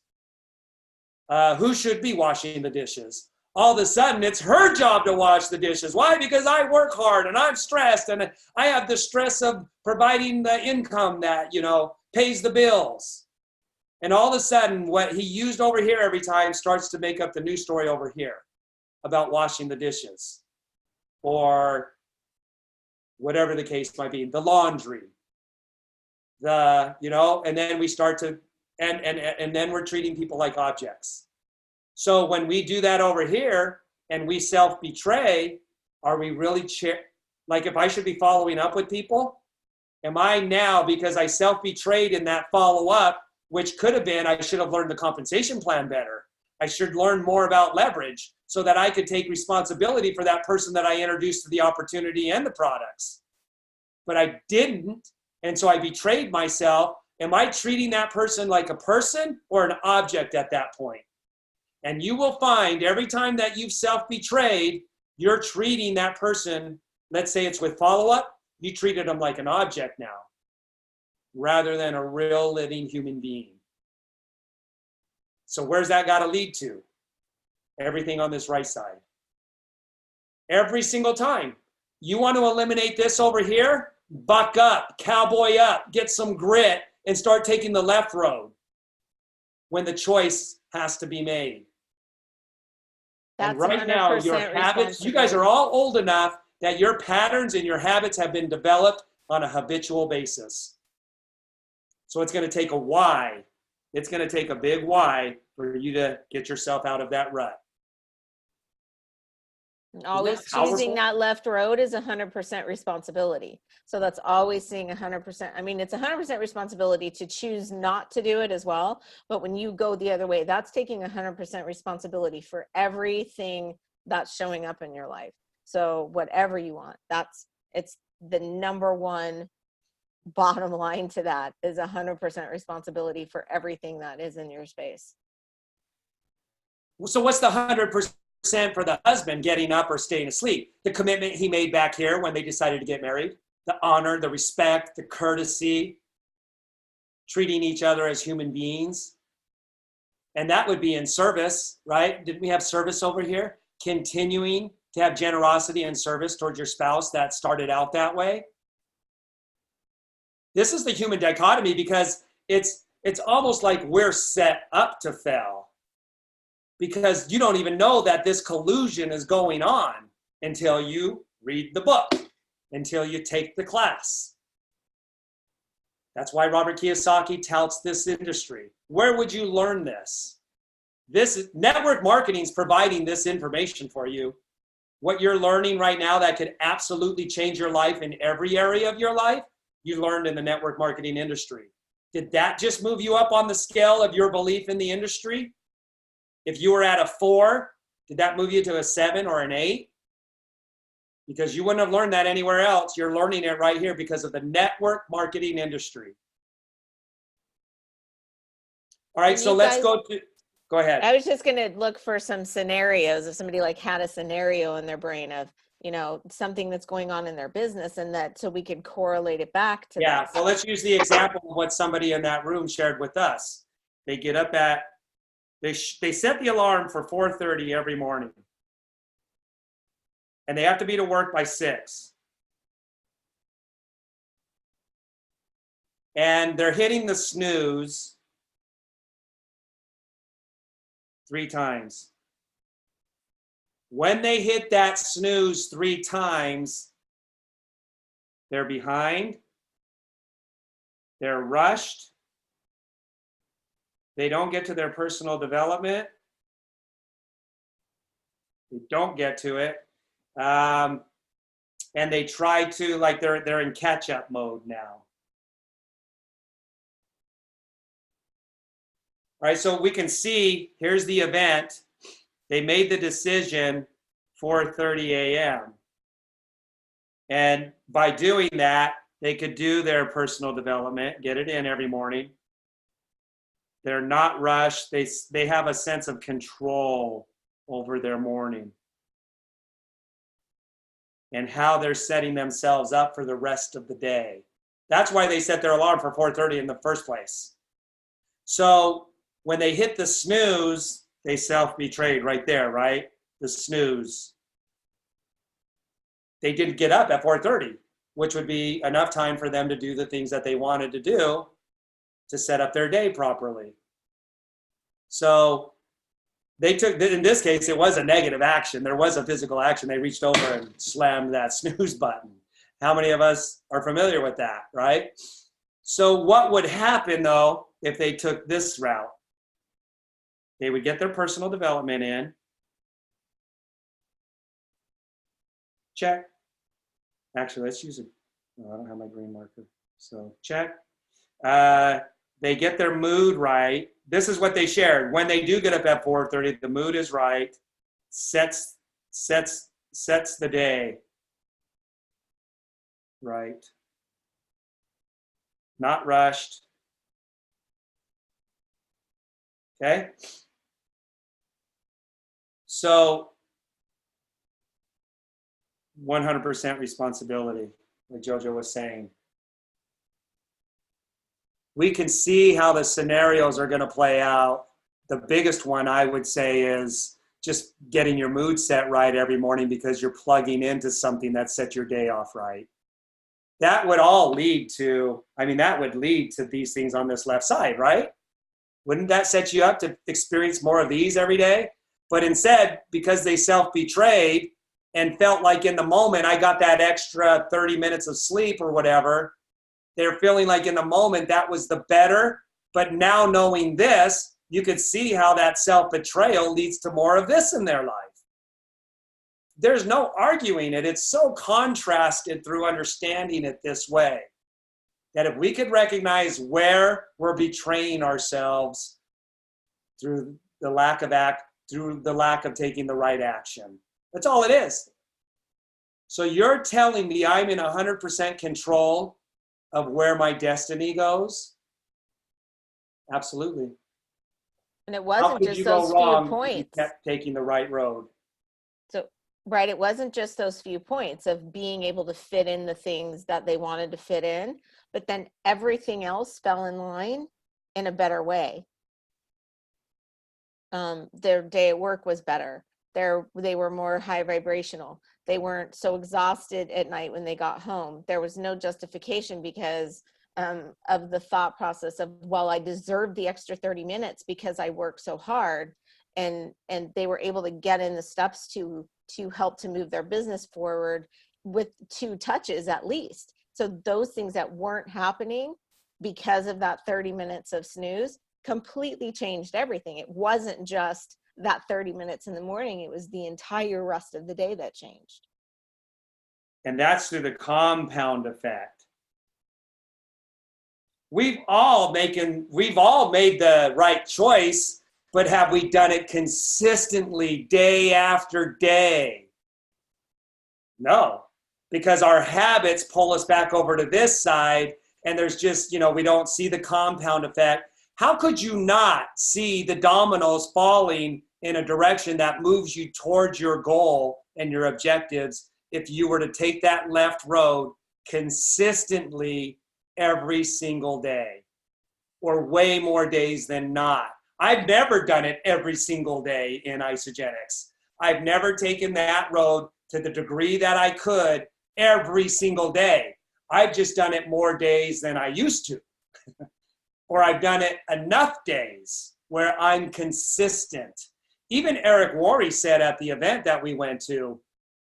Who should be washing the dishes? All of a sudden, it's her job to wash the dishes. Why? Because I work hard and I'm stressed and I have the stress of providing the income that, pays the bills. And all of a sudden, what he used over here every time starts to make up the new story over here about washing the dishes or whatever the case might be, the laundry, and then we start to, and then we're treating people like objects. So when we do that over here and we self-betray, are we really, like if I should be following up with people, am I now, because I self-betrayed in that follow-up, which could have been, I should have learned the compensation plan better. I should learn more about leverage so that I could take responsibility for that person that I introduced to the opportunity and the products. But I didn't, and so I betrayed myself. Am I treating that person like a person or an object at that point? And you will find every time that you've self-betrayed, you're treating that person, let's say it's with follow-up, you treated them like an object now, rather than a real living human being. So where's that got to lead to? Everything on this right side. Every single time. You want to eliminate this over here? Buck up, cowboy up, get some grit, and start taking the left road when the choice has to be made. And right now, your habits, you guys are all old enough that your patterns and your habits have been developed on a habitual basis. So it's going to take a why it's going to take a big why for you to get yourself out of that rut. Always powerful? choosing that left road is 100% responsibility. So that's always seeing 100%. I mean, it's 100% responsibility to choose not to do it as well. But when you go the other way, that's taking 100% responsibility for everything that's showing up in your life. So whatever you want, it's the number one bottom line to that is 100% responsibility for everything that is in your space. So what's the 100% for the husband getting up or staying asleep? The commitment he made back here when they decided to get married, the honor, the respect, the courtesy, treating each other as human beings. And that would be in service, right? Didn't we have service over here? Continuing to have generosity and service towards your spouse that started out that way. This is the human dichotomy because it's almost like we're set up to fail. Because you don't even know that this collusion is going on until you read the book, until you take the class. That's why Robert Kiyosaki touts this industry. Where would you learn this? This network marketing is providing this information for you. What you're learning right now that could absolutely change your life in every area of your life, you learned in the network marketing industry. Did that just move you up on the scale of your belief in the industry? If you were at a 4, did that move you to a 7 or an 8? Because you wouldn't have learned that anywhere else. You're learning it right here because of the network marketing industry. All right, so let's go ahead. I was just going to look for some scenarios if somebody like had a scenario in their brain of, something that's going on in their business and that so we could correlate it back to Yeah, this. well, let's use the example of what somebody in that room shared with us. They get up at They set the alarm for 4:30 every morning. And they have to be to work by 6. And they're hitting the snooze 3 times. When they hit that snooze 3 times, they're behind, they're rushed, they don't get to their personal development. They don't get to it. And they try to, like they're in catch-up mode now. All right, so we can see, here's the event. They made the decision 4:30 a.m. And by doing that, they could do their personal development, get it in every morning. They're not rushed. They have a sense of control over their morning and how they're setting themselves up for the rest of the day. That's why they set their alarm for 4:30 in the first place. So when they hit the snooze, they self-betrayed right there, right? The snooze. They didn't get up at 4:30, which would be enough time for them to do the things that they wanted to do to set up their day properly. So they took, in this case, it was a negative action. There was a physical action. They reached over and slammed that snooze button. How many of us are familiar with that, right? So what would happen, though, if they took this route? They would get their personal development in. Check. Actually, let's use it. Oh, I don't have my green marker. So check. They get their mood right. This is what they shared. When they do get up at 4:30, the mood is right. Sets the day. Right. Not rushed. Okay. So 100% responsibility, like Jojo was saying. We can see how the scenarios are going to play out. The biggest one I would say is just getting your mood set right every morning because you're plugging into something that sets your day off right. That would all lead to, that would lead to these things on this left side, right? Wouldn't that set you up to experience more of these every day? But instead, because they self-betrayed and felt like in the moment, I got that extra 30 minutes of sleep or whatever, they're feeling like in the moment that was the better, But now knowing this, you could see how that self-betrayal leads to more of this in their life. There's no arguing it. It's so contrasted through understanding it this way, that if we could recognize where we're betraying ourselves through the lack of taking the right action. That's all it is. So you're telling me I'm in 100% control of where my destiny goes? Absolutely. And it How wasn't could just you go those few wrong if you points. kept taking the right road? So, right, it wasn't just those few points of being able to fit in the things that they wanted to fit in, but then everything else fell in line in a better way. Their day at work was better. They were more high vibrational. They weren't so exhausted at night when they got home. There was no justification because of the thought process of, well, I deserve the extra 30 minutes because I worked so hard, and they were able to get in the steps to help to move their business forward with 2 touches at least. So those things that weren't happening because of that 30 minutes of snooze completely changed everything. It wasn't just that 30 minutes in the morning, it was the entire rest of the day that changed. And that's through the compound effect. We've all made the right choice, but have we done it consistently day after day? No, because our habits pull us back over to this side, and there's just, we don't see the compound effect. How could you not see the dominoes falling in a direction that moves you towards your goal and your objectives if you were to take that left road consistently every single day, or way more days than not? I've never done it every single day in Isagenix. I've never taken that road to the degree that I could every single day. I've just done it more days than I used to. Or I've done it enough days where I'm consistent. Even Eric Worre said at the event that we went to,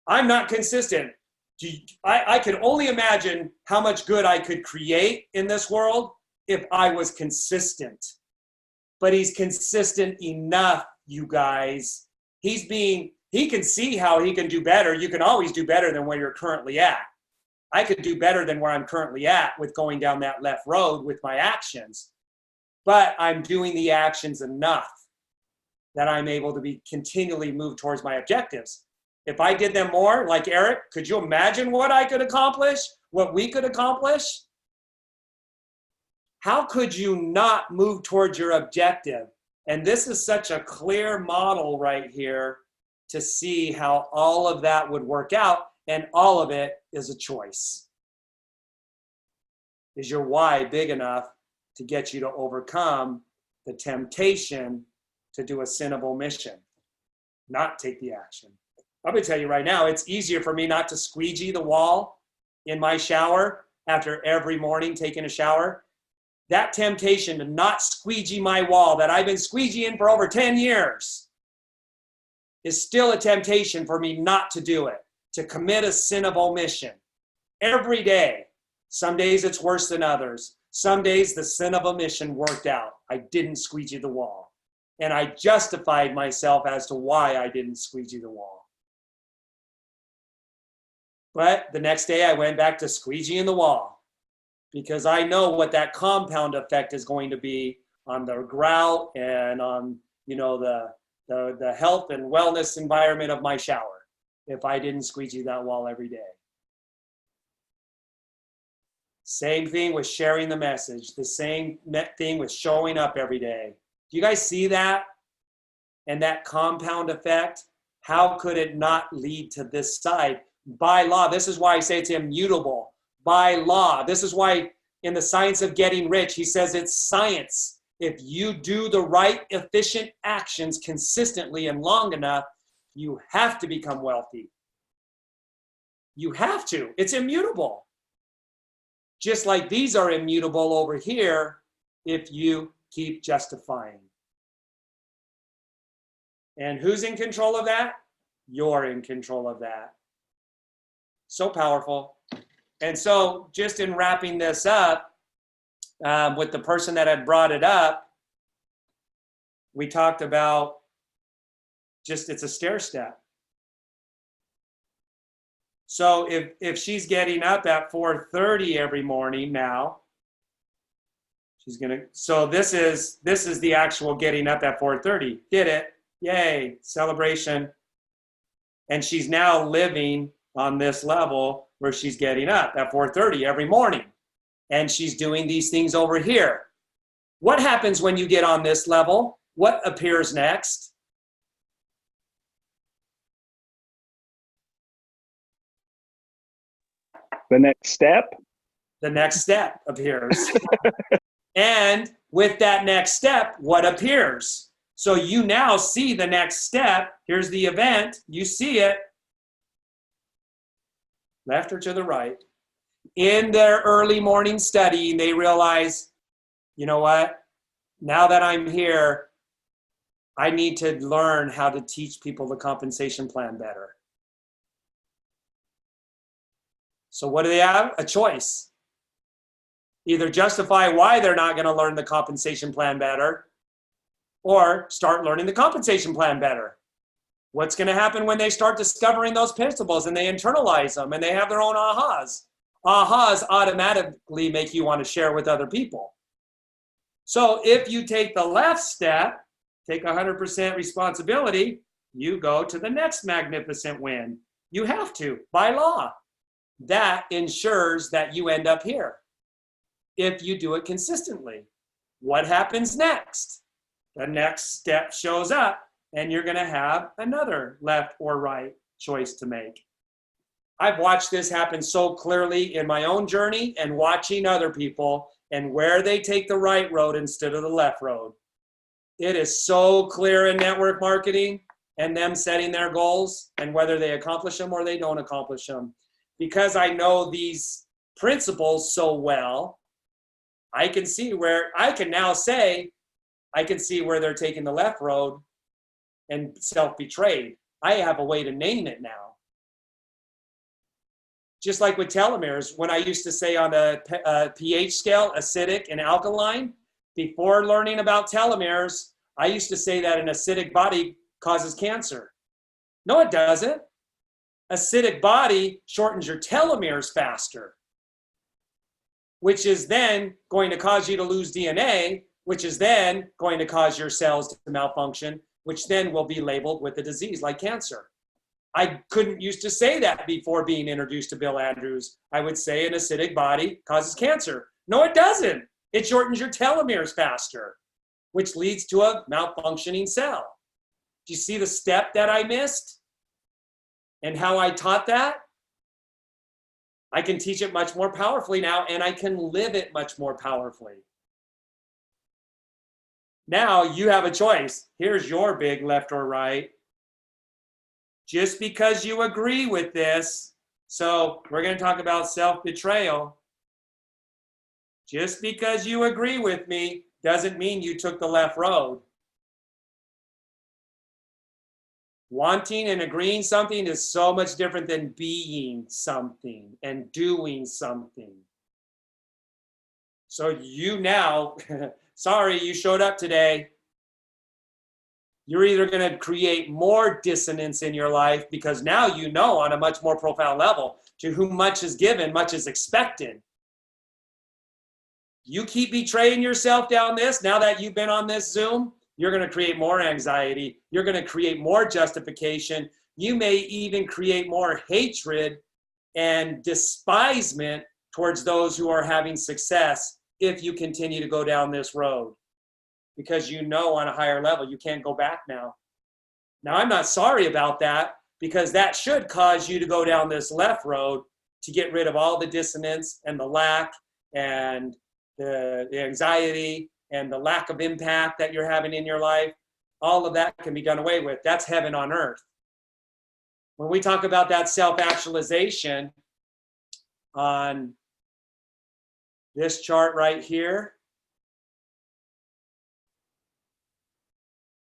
I'm not consistent. I could only imagine how much good I could create in this world if I was consistent. But he's consistent enough, you guys. He can see how he can do better. You can always do better than where you're currently at. I could do better than where I'm currently at with going down that left road with my actions. But I'm doing the actions enough that I'm able to be continually move towards my objectives. If I did them more, like Eric, could you imagine what I could accomplish? What we could accomplish? How could you not move towards your objective? And this is such a clear model right here to see how all of that would work out, and all of it is a choice. Is your why big enough to get you to overcome the temptation to do a sinnable mission, not take the action? I'm gonna tell you right now, it's easier for me not to squeegee the wall in my shower after every morning taking a shower. That temptation to not squeegee my wall that I've been squeegeeing for over 10 years is still a temptation for me not to do it, to commit a sin of omission every day. Some days it's worse than others. Some days the sin of omission worked out. I didn't squeegee the wall. And I justified myself as to why I didn't squeegee the wall. But the next day I went back to squeegeeing the wall, because I know what that compound effect is going to be on the grout and on, the health and wellness environment of my shower if I didn't squeegee that wall every day. Same thing with sharing the message. The same thing with showing up every day. Do you guys see that? And that compound effect? How could it not lead to this side? By law. This is why I say it's immutable. By law. This is why in the Science of Getting Rich, he says it's science. If you do the right, efficient actions consistently and long enough, you have to become wealthy. You have to. It's immutable. Just like these are immutable over here if you keep justifying. And who's in control of that? You're in control of that. So powerful. And so just in wrapping this up, with the person that had brought it up, we talked about just it's a stair step. So if she's getting up at 4:30 every morning now, she's gonna. So this is the actual getting up at 4:30. Did it? Yay! Celebration. And she's now living on this level where she's getting up at 4:30 every morning, and she's doing these things over here. What happens when you get on this level? What appears next? The next step. The next step appears. And with that next step, what appears? So you now see the next step. Here's the event. You see it. Left or to the right. In their early morning studying, they realize, you know what? Now that I'm here, I need to learn how to teach people the compensation plan better. So what do they have? A choice. Either justify why they're not going to learn the compensation plan better, or start learning the compensation plan better. What's going to happen when they start discovering those principles and they internalize them and they have their own ahas? Ahas automatically make you want to share with other people. So if you take the left step, take 100% responsibility, you go to the next magnificent win. You have to, by law. That ensures that you end up here if you do it consistently. What happens next? The next step shows up, and you're going to have another left or right choice to make. I've watched this happen so clearly in my own journey and watching other people and where they take the right road instead of the left road. It is so clear in network marketing and them setting their goals and whether they accomplish them or they don't accomplish them. Because I know these principles so well, I can see where I can now say, I can see where they're taking the left road and self-betrayed. I have a way to name it now. Just like with telomeres, when I used to say on a pH scale, acidic and alkaline, before learning about telomeres, I used to say that an acidic body causes cancer. No, it doesn't. Acidic body shortens your telomeres faster, which is then going to cause you to lose DNA, which is then going to cause your cells to malfunction, which then will be labeled with a disease like cancer. I couldn't used to say that before being introduced to Bill Andrews. I would say an acidic body causes cancer. No, it doesn't. It shortens your telomeres faster, which leads to a malfunctioning cell. Do you see the step that I missed? And how I taught that? I can teach it much more powerfully now, and I can live it much more powerfully. Now you have a choice. Here's your big left or right. Just because you agree with this, so we're going to talk about self-betrayal. Just because you agree with me doesn't mean you took the left road. Wanting and agreeing something is so much different than being something and doing something. So you now, sorry, you showed up today. You're either going to create more dissonance in your life because now you know on a much more profound level, to whom much is given, much is expected. You keep betraying yourself down this, now that you've been on this Zoom, you're going to create more anxiety. You're going to create more justification. You may even create more hatred and despisement towards those who are having success if you continue to go down this road. Because you know on a higher level, you can't go back now. Now, I'm not sorry about that because that should cause you to go down this left road to get rid of all the dissonance and the lack and the anxiety and the lack of impact that you're having in your life. All of that can be done away with. That's heaven on earth. When we talk about that self-actualization on this chart right here,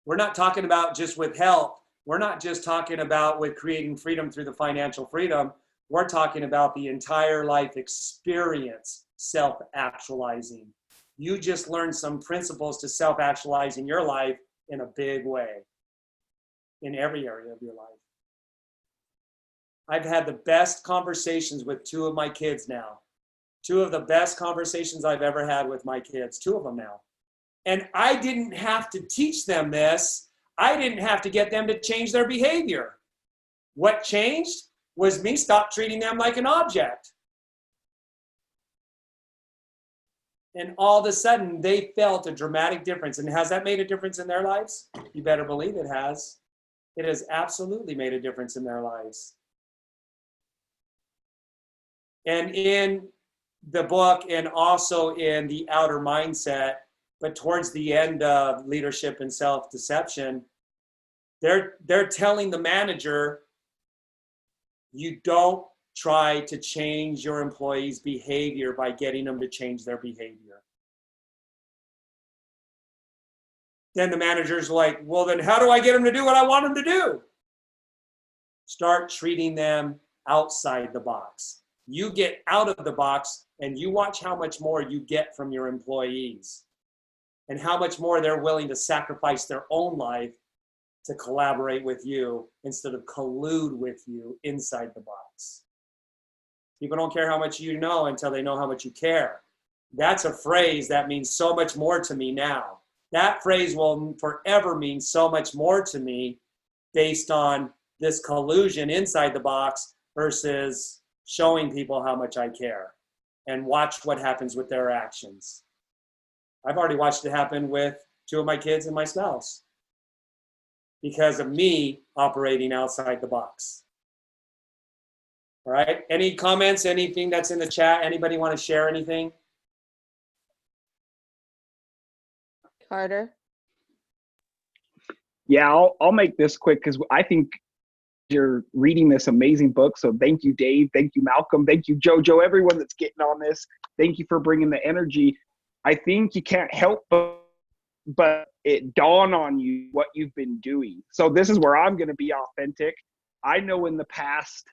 we're not talking about just with health. We're not just talking about with creating freedom through the financial freedom. We're talking about the entire life experience, self-actualizing. You just learned some principles to self-actualize in your life in a big way, in every area of your life. I've had the best conversations with 2 of my kids now. 2 of the best conversations I've ever had with my kids, 2 of them now. And I didn't have to teach them this. I didn't have to get them to change their behavior. What changed was me stop treating them like an object. And all of a sudden, they felt a dramatic difference. And has that made a difference in their lives? You better believe it has. It has absolutely made a difference in their lives. And in the book, and also in The Outer Mindset, but towards the end of Leadership and Self-Deception, they're telling the manager, you don't try to change your employees' behavior by getting them to change their behavior. Then the manager's like, well, then how do I get them to do what I want them to do? Start treating them outside the box. You get out of the box and you watch how much more you get from your employees and how much more they're willing to sacrifice their own life to collaborate with you instead of collude with you inside the box. People don't care how much you know until they know how much you care. That's a phrase that means so much more to me now. That phrase will forever mean so much more to me based on this collusion inside the box versus showing people how much I care and watch what happens with their actions. I've already watched it happen with 2 of my kids and my spouse because of me operating outside the box. All right, any comments, anything that's in the chat? Anybody want to share anything? Carter? Yeah, I'll make this quick because I think you're reading this amazing book. So thank you, Dave. Thank you, Malcolm. Thank you, Jojo, everyone that's getting on this. Thank you for bringing the energy. I think you can't help but it dawn on you what you've been doing. So this is where I'm going to be authentic. I know in the past,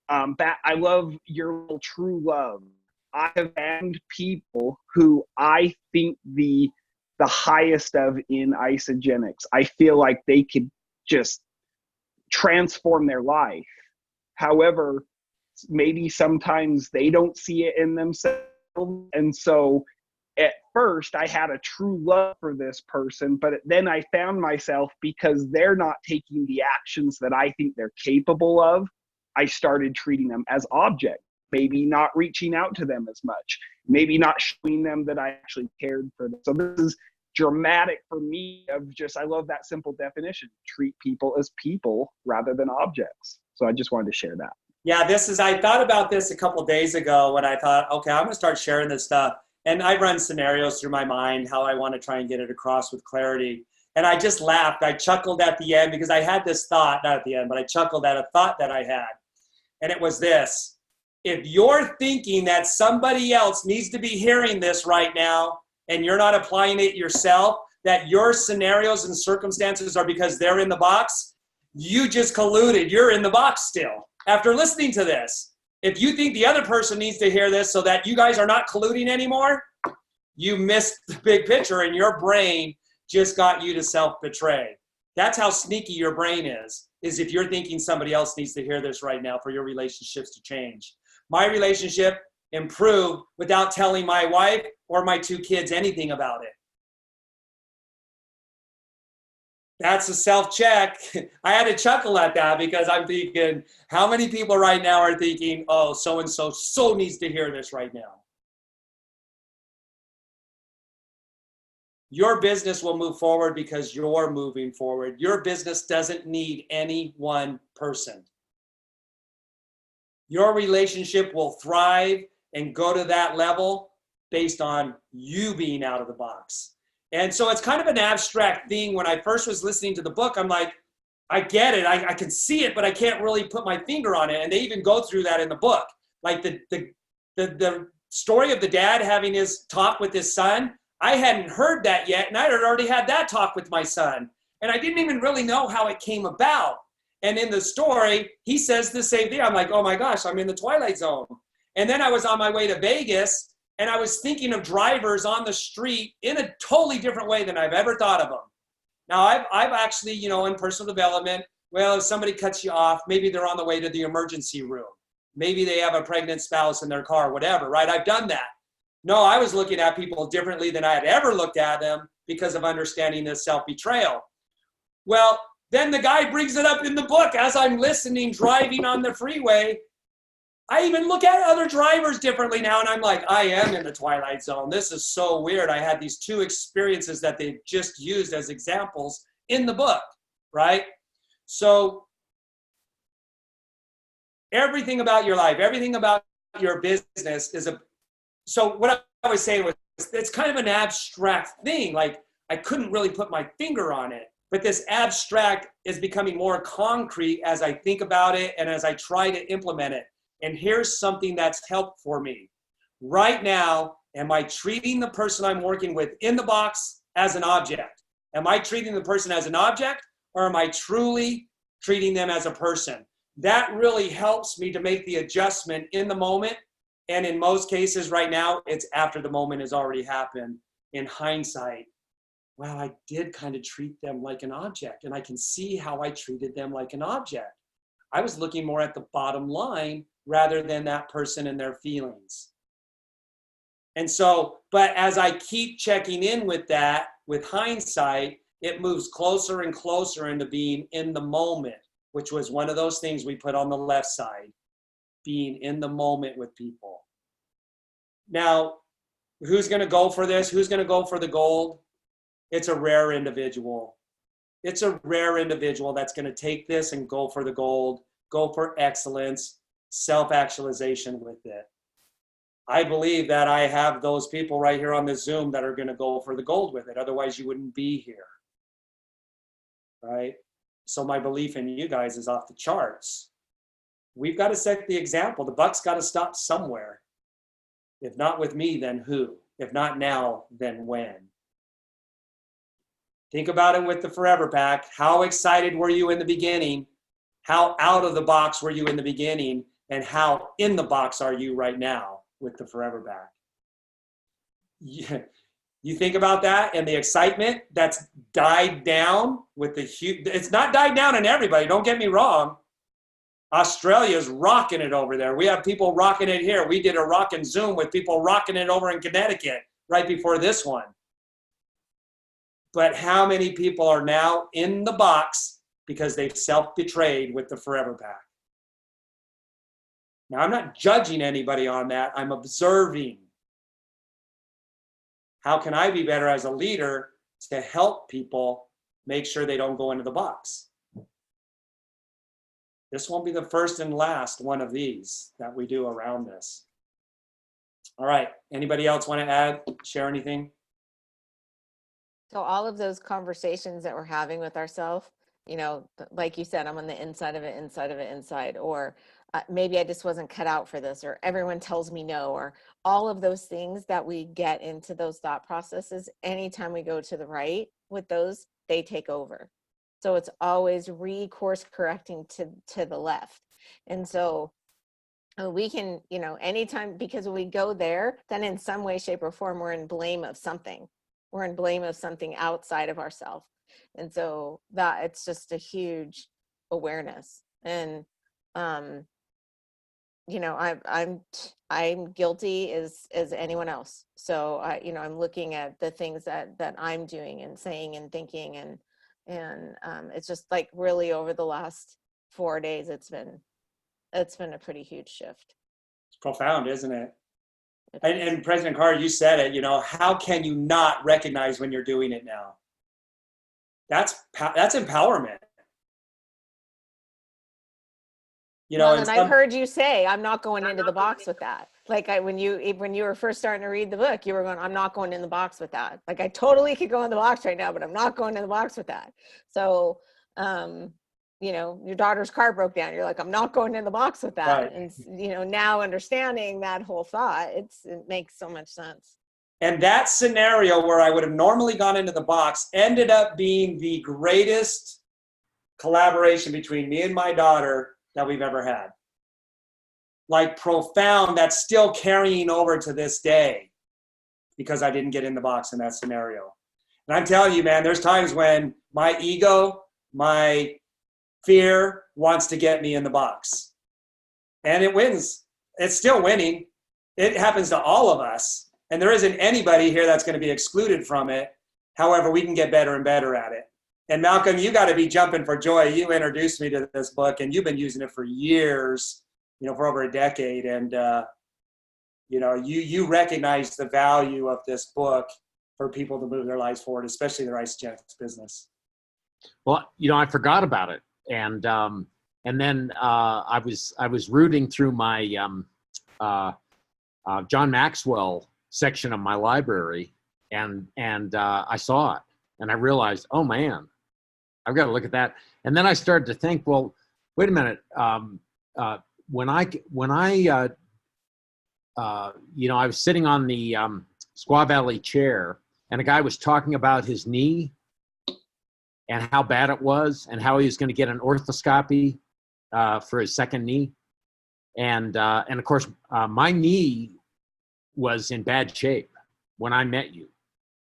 I love your true love. I have banned people who I think the highest of in Isagenix. I feel like they could just transform their life. However, maybe sometimes they don't see it in themselves. And so at first I had a true love for this person, but then I found myself, because they're not taking the actions that I think they're capable of, I started treating them as objects, maybe not reaching out to them as much, maybe not showing them that I actually cared for them. So this is dramatic for me of just, I love that simple definition, treat people as people rather than objects. So I just wanted to share that. Yeah, I thought about this a couple of days ago when I thought, okay, I'm gonna start sharing this stuff. And I run scenarios through my mind, how I want to try and get it across with clarity. And I just laughed, I chuckled at the end because I had this thought, not at the end, but I chuckled at a thought that I had. And it was this: if you're thinking that somebody else needs to be hearing this right now, and you're not applying it yourself, that your scenarios and circumstances are because they're in the box, you just colluded. You're in the box still. After listening to this, if you think the other person needs to hear this so that you guys are not colluding anymore, you missed the big picture and your brain just got you to self-betray. That's how sneaky your brain is if you're thinking somebody else needs to hear this right now for your relationships to change. My relationship improved without telling my wife or my 2 kids anything about it. That's a self-check. I had to chuckle at that because I'm thinking, how many people right now are thinking, oh, so-and-so so needs to hear this right now. Your business will move forward because you're moving forward. Your business doesn't need any one person. Your relationship will thrive and go to that level based on you being out of the box. And so it's kind of an abstract thing. When I first was listening to the book, I'm like, I get it. I can see it, but I can't really put my finger on it. And they even go through that in the book. Like the story of the dad having his talk with his son, I hadn't heard that yet. And I had already had that talk with my son. And I didn't even really know how it came about. And in the story, he says the same thing. I'm like, oh my gosh, I'm in the Twilight Zone. And then I was on my way to Vegas And I was thinking of drivers on the street in a totally different way than I've ever thought of them. Now, I've actually, you know, in personal development, well, if somebody cuts you off, maybe they're on the way to the emergency room. Maybe they have a pregnant spouse in their car, whatever, right? I've done that. No, I was looking at people differently than I had ever looked at them because of understanding this self-betrayal. Well, then the guy brings it up in the book as I'm listening, driving on the freeway. I even look at other drivers differently now, and I'm like, I am in the twilight zone. This is so weird. I had these two experiences that they've just used as examples in the book, right? So everything about your life, everything about your business is so what I was saying was, it's kind of an abstract thing. Like, I couldn't really put my finger on it, but this abstract is becoming more concrete as I think about it and as I try to implement it. And here's something that's helped for me. Right now, am I treating the person I'm working with in the box as an object? Am I treating the person as an object, or am I truly treating them as a person? That really helps me to make the adjustment in the moment. And in most cases right now, it's after the moment has already happened. In hindsight, wow, I did kind of treat them like an object, and I can see how I treated them like an object. I was looking more at the bottom line rather than that person and their feelings. And so, but as I keep checking in with that, with hindsight, it moves closer and closer into being in the moment, which was one of those things we put on the left side, being in the moment with people. Now, who's going to go for this? Who's going to go for the gold? It's a rare individual. It's a rare individual that's going to take this and go for the gold, go for excellence, self-actualization with it. I believe that I have those people right here on the Zoom that are going to go for the gold with it. Otherwise, you wouldn't be here, right? So my belief in you guys is off the charts. We've got to set the example. The buck's got to stop somewhere. If not with me, then who? If not now, then when? Think about it with the Forever Pack. How excited were you in the beginning? How out of the box were you in the beginning? And how in the box are you right now with the Forever Pack? You think about that and the excitement that's died down with the huge, it's not died down in everybody, don't get me wrong. Australia's rocking it over there. We have people rocking it here. We did a rockin' Zoom with people rocking it over in Connecticut right before this one. But how many people are now in the box because they've self-betrayed with the Forever Pack? Now, I'm not judging anybody on that. I'm observing. How can I be better as a leader to help people make sure they don't go into the box? This won't be the first and last one of these that we do around this. All right. Anybody else want to add, share anything? So all of those conversations that we're having with ourselves, you know, like you said, I'm on the inside of it, inside, or maybe I just wasn't cut out for this, or everyone tells me no, or all of those things that we get into those thought processes, anytime we go to the right with those, they take over. So it's always recourse correcting to the left. And so we can, you know, anytime, because when we go there, then in some way, shape, or form, we're in blame of something. We're in blame of something outside of ourselves. And so that it's just a huge awareness. And, you know, I'm guilty as anyone else. So you know, I'm looking at the things that I'm doing and saying and thinking, and it's just like really over the last 4 days, it's been a pretty huge shift. It's profound, isn't it? And President Carter, you said it, you know, how can you not recognize when you're doing it now? That's empowerment. You know, well, and I've heard you say, I'm not going into the box with that. Like when you were first starting to read the book, you were going, I'm not going in the box with that. Like I totally could go in the box right now, but I'm not going in the box with that. So, you know, your daughter's car broke down. You're like, I'm not going in the box with that. Right. And, you know, now understanding that whole thought, it makes so much sense. And that scenario where I would have normally gone into the box ended up being the greatest collaboration between me and my daughter that we've ever had. like profound that's still carrying over to this day because I didn't get in the box in that scenario. And I'm telling you, man, there's times when my ego, my fear wants to get me in the box. And it wins. It's still winning. It happens to all of us. And there isn't anybody here that's going to be excluded from it. However, we can get better and better at it. And Malcolm, you got to be jumping for joy. You introduced me to this book, and you've been using it for years, you know, for over a decade. And, you know, you recognize the value of this book for people to move their lives forward, especially their Isagenix business. Well, you know, I forgot about it. And then I was rooting through my John Maxwell section of my library, and I saw it, and I realized, oh man, I've got to look at that. And then I started to think, well, wait a minute. When I you know, I was sitting on the Squaw Valley chair, and a guy was talking about his knee and how bad it was, and how he was going to get an orthoscopy for his second knee, and of course, my knee was in bad shape when I met you.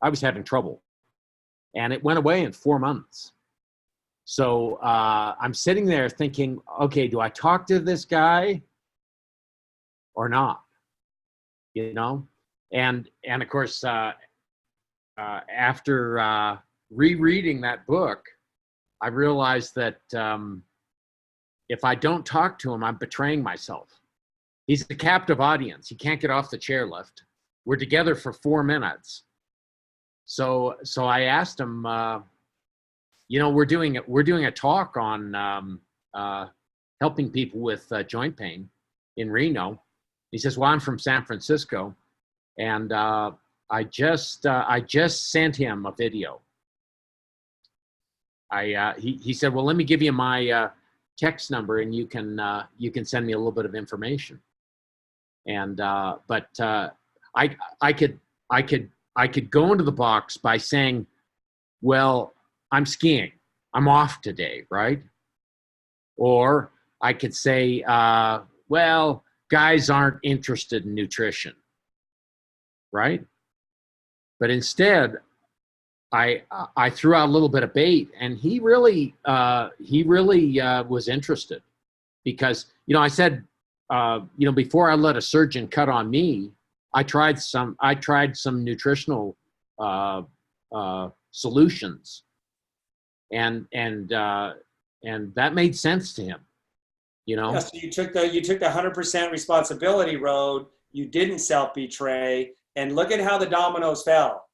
I was having trouble, and it went away in 4 months. So I'm sitting there thinking, okay, do I talk to this guy or not? You know, and of course, after rereading that book, I realized that if I don't talk to him, I'm betraying myself. He's a captive audience. He can't get off the chairlift. We're together for 4 minutes. So I asked him, you know, we're doing a talk on helping people with joint pain in Reno. He says, well, I'm from San Francisco, and I just sent him a video. He said, well, let me give you my text number, and you can send me a little bit of information. And but I could go into the box by saying, well, I'm skiing, I'm off today, right? Or I could say, well, guys aren't interested in nutrition, right? But instead, I threw out a little bit of bait, and he really was interested, because, you know, I said, you know, before I let a surgeon cut on me, I tried some nutritional solutions, and that made sense to him, you know. Yeah, so you took the 100% responsibility road. You didn't self-betray, and look at how the dominoes fell.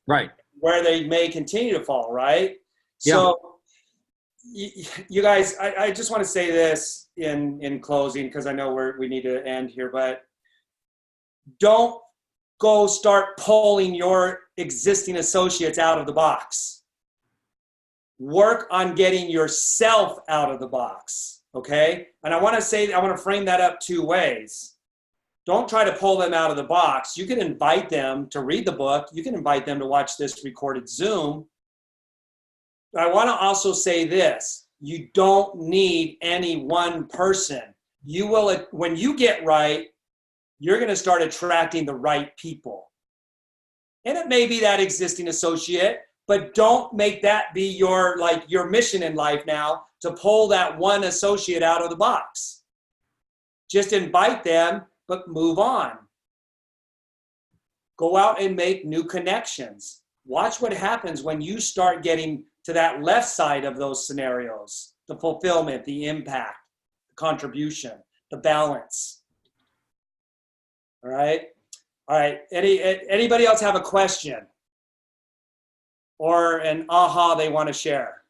Right. Where they may continue to fall, right? Yeah. So you guys, I just want to say this in closing, because I know we need to end here, but don't go start pulling your existing associates out of the box. Work on getting yourself out of the box, okay? And I want to frame that up 2 ways. Don't try to pull them out of the box. You can invite them to read the book. You can invite them to watch this recorded Zoom. But I want to also say this. You don't need any one person. You will, when you get right, you're going to start attracting the right people. And it may be that existing associate, but don't make that be your mission in life now, to pull that one associate out of the box. Just invite them, but move on. Go out and make new connections. Watch what happens when you start getting to that left side of those scenarios: the fulfillment, the impact, the contribution, the balance. All right. Anybody else have a question or an aha they want to share?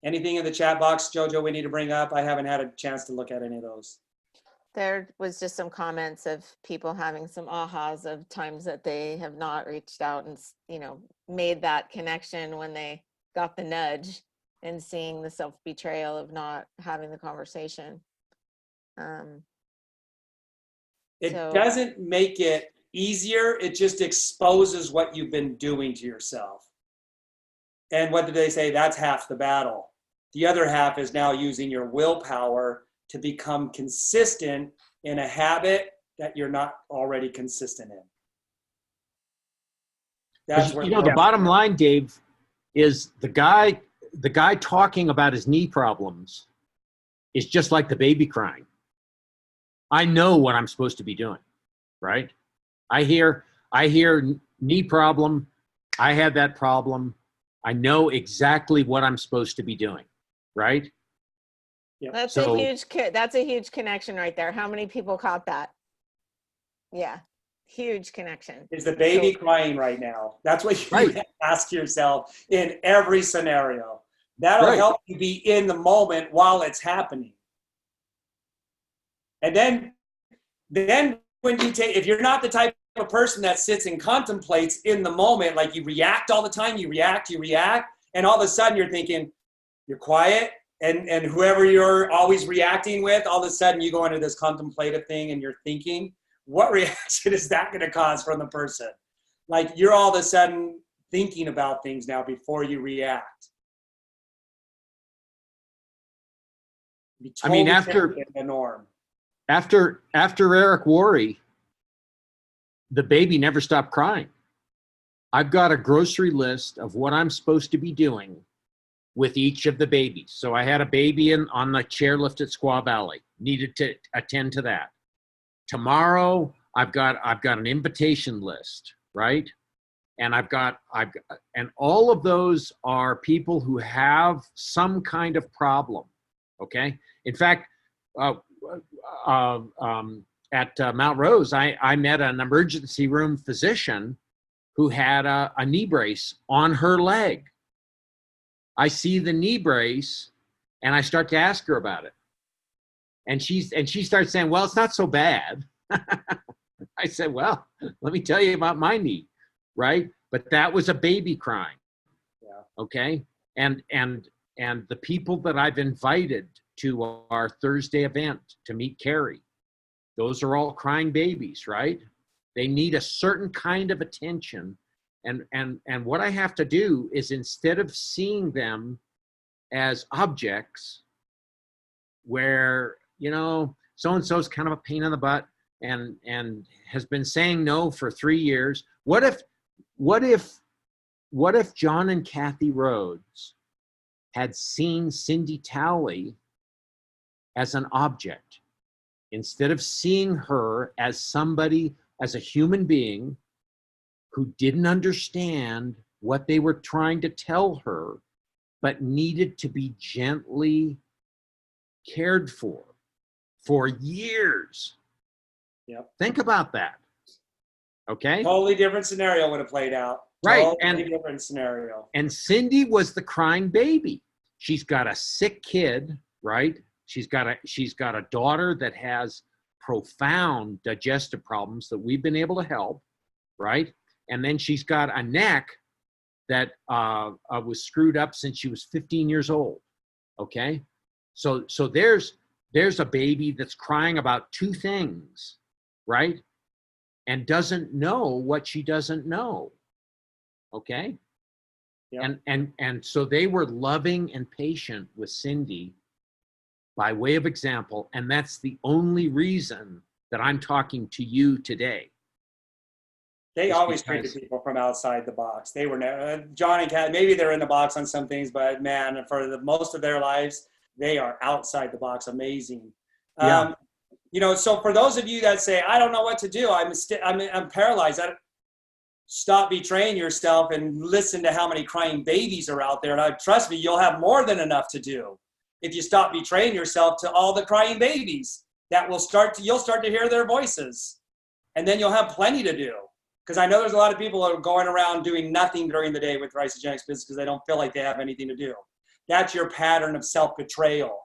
Anything in the chat box, Jojo, we need to bring up? I haven't had a chance to look at any of those. There was just some comments of people having some ahas of times that they have not reached out and, you know, made that connection when they got the nudge, and seeing the self-betrayal of not having the conversation. It doesn't make it easier. It just exposes what you've been doing to yourself. And what did they say? That's half the battle. The other half is now using your willpower to become consistent in a habit that you're not already consistent in. That's where The bottom line, Dave, is the guy talking about his knee problems is just like the baby crying. I know what I'm supposed to be doing, right? I hear knee problem. I had that problem. I know exactly what I'm supposed to be doing, right? Yeah. That's So- that's a huge connection right there. How many people caught that? Yeah, huge connection. Is the baby crying right now? That's what you Right. ask yourself in every scenario. That'll Right. help you be in the moment while it's happening. And then when you take, if you're not the type of person that sits and contemplates in the moment, like you react all the time, you react, and all of a sudden you're thinking, you're quiet, and whoever you're always reacting with, all of a sudden you go into this contemplative thing and you're thinking, what reaction is that going to cause from the person? Like you're all of a sudden thinking about things now before you react. Be I mean, totally after- different than the norm. After Eric Worre, the baby never stopped crying. I've got a grocery list of what I'm supposed to be doing with each of the babies. So I had a baby on the chairlift at Squaw Valley. Needed to attend to that. Tomorrow I've got an invitation list, right? And and all of those are people who have some kind of problem. Okay. In fact, at Mount Rose, I met an emergency room physician who had a knee brace on her leg. I see the knee brace and I start to ask her about it. And she starts saying, well, it's not so bad. I said, well, let me tell you about my knee, right? But that was a baby crying. Yeah. Okay. And the people that I've invited to our Thursday event to meet Carrie, those are all crying babies, right? They need a certain kind of attention. And what I have to do is, instead of seeing them as objects where, so-and-so's kind of a pain in the butt and has been saying no for 3 years. What if John and Kathy Rhodes had seen Cindy Towley as an object, instead of seeing her as somebody, as a human being who didn't understand what they were trying to tell her, but needed to be gently cared for years. Yep. Think about that. Okay? Totally different scenario would have played out. Right, Totally different scenario. And Cindy was the crying baby. She's got a sick kid, right? She's got a daughter that has profound digestive problems that we've been able to help, right? And then she's got a neck that was screwed up since she was 15 years old. Okay, so there's a baby that's crying about two things, right? And doesn't know what she doesn't know. Okay. Yep. And so they were loving and patient with Cindy by way of example, and that's the only reason that I'm talking to you today. They Just always because- treated people from outside the box. They were never, John and Kat, maybe they're in the box on some things, but man, for the most of their lives, they are outside the box. Amazing. Yeah. So for those of you that say, I don't know what to do, I'm paralyzed. Stop betraying yourself and listen to how many crying babies are out there. And trust me, you'll have more than enough to do if you stop betraying yourself to all the crying babies that you'll start to hear their voices, and then you'll have plenty to do. Because I know there's a lot of people that are going around doing nothing during the day with Isogenics business because they don't feel like they have anything to do. That's your pattern of self-betrayal.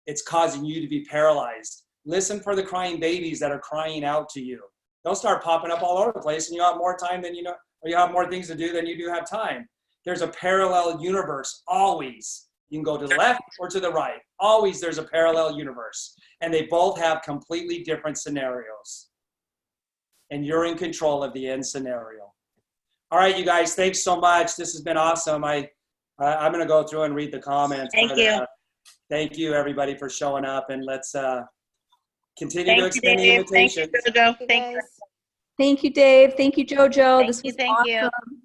It's causing you to be paralyzed. Listen for the crying babies that are crying out to you. They'll start popping up all over the place, and you have more time than or you have more things to do than you do have time. There's a parallel universe, always. You can go to the left or to the right. Always there's a parallel universe. And they both have completely different scenarios. And you're in control of the end scenario. All right, you guys, thanks so much. This has been awesome. I I'm going to go through and read the comments. Thank but, you. Thank you, everybody, for showing up, and let's continue to Thank you, extend the Dave. Thank you, invitation. Jojo. You Thank you. guys. Thank you, Dave. Thank you, Jojo. This was Thank you. awesome.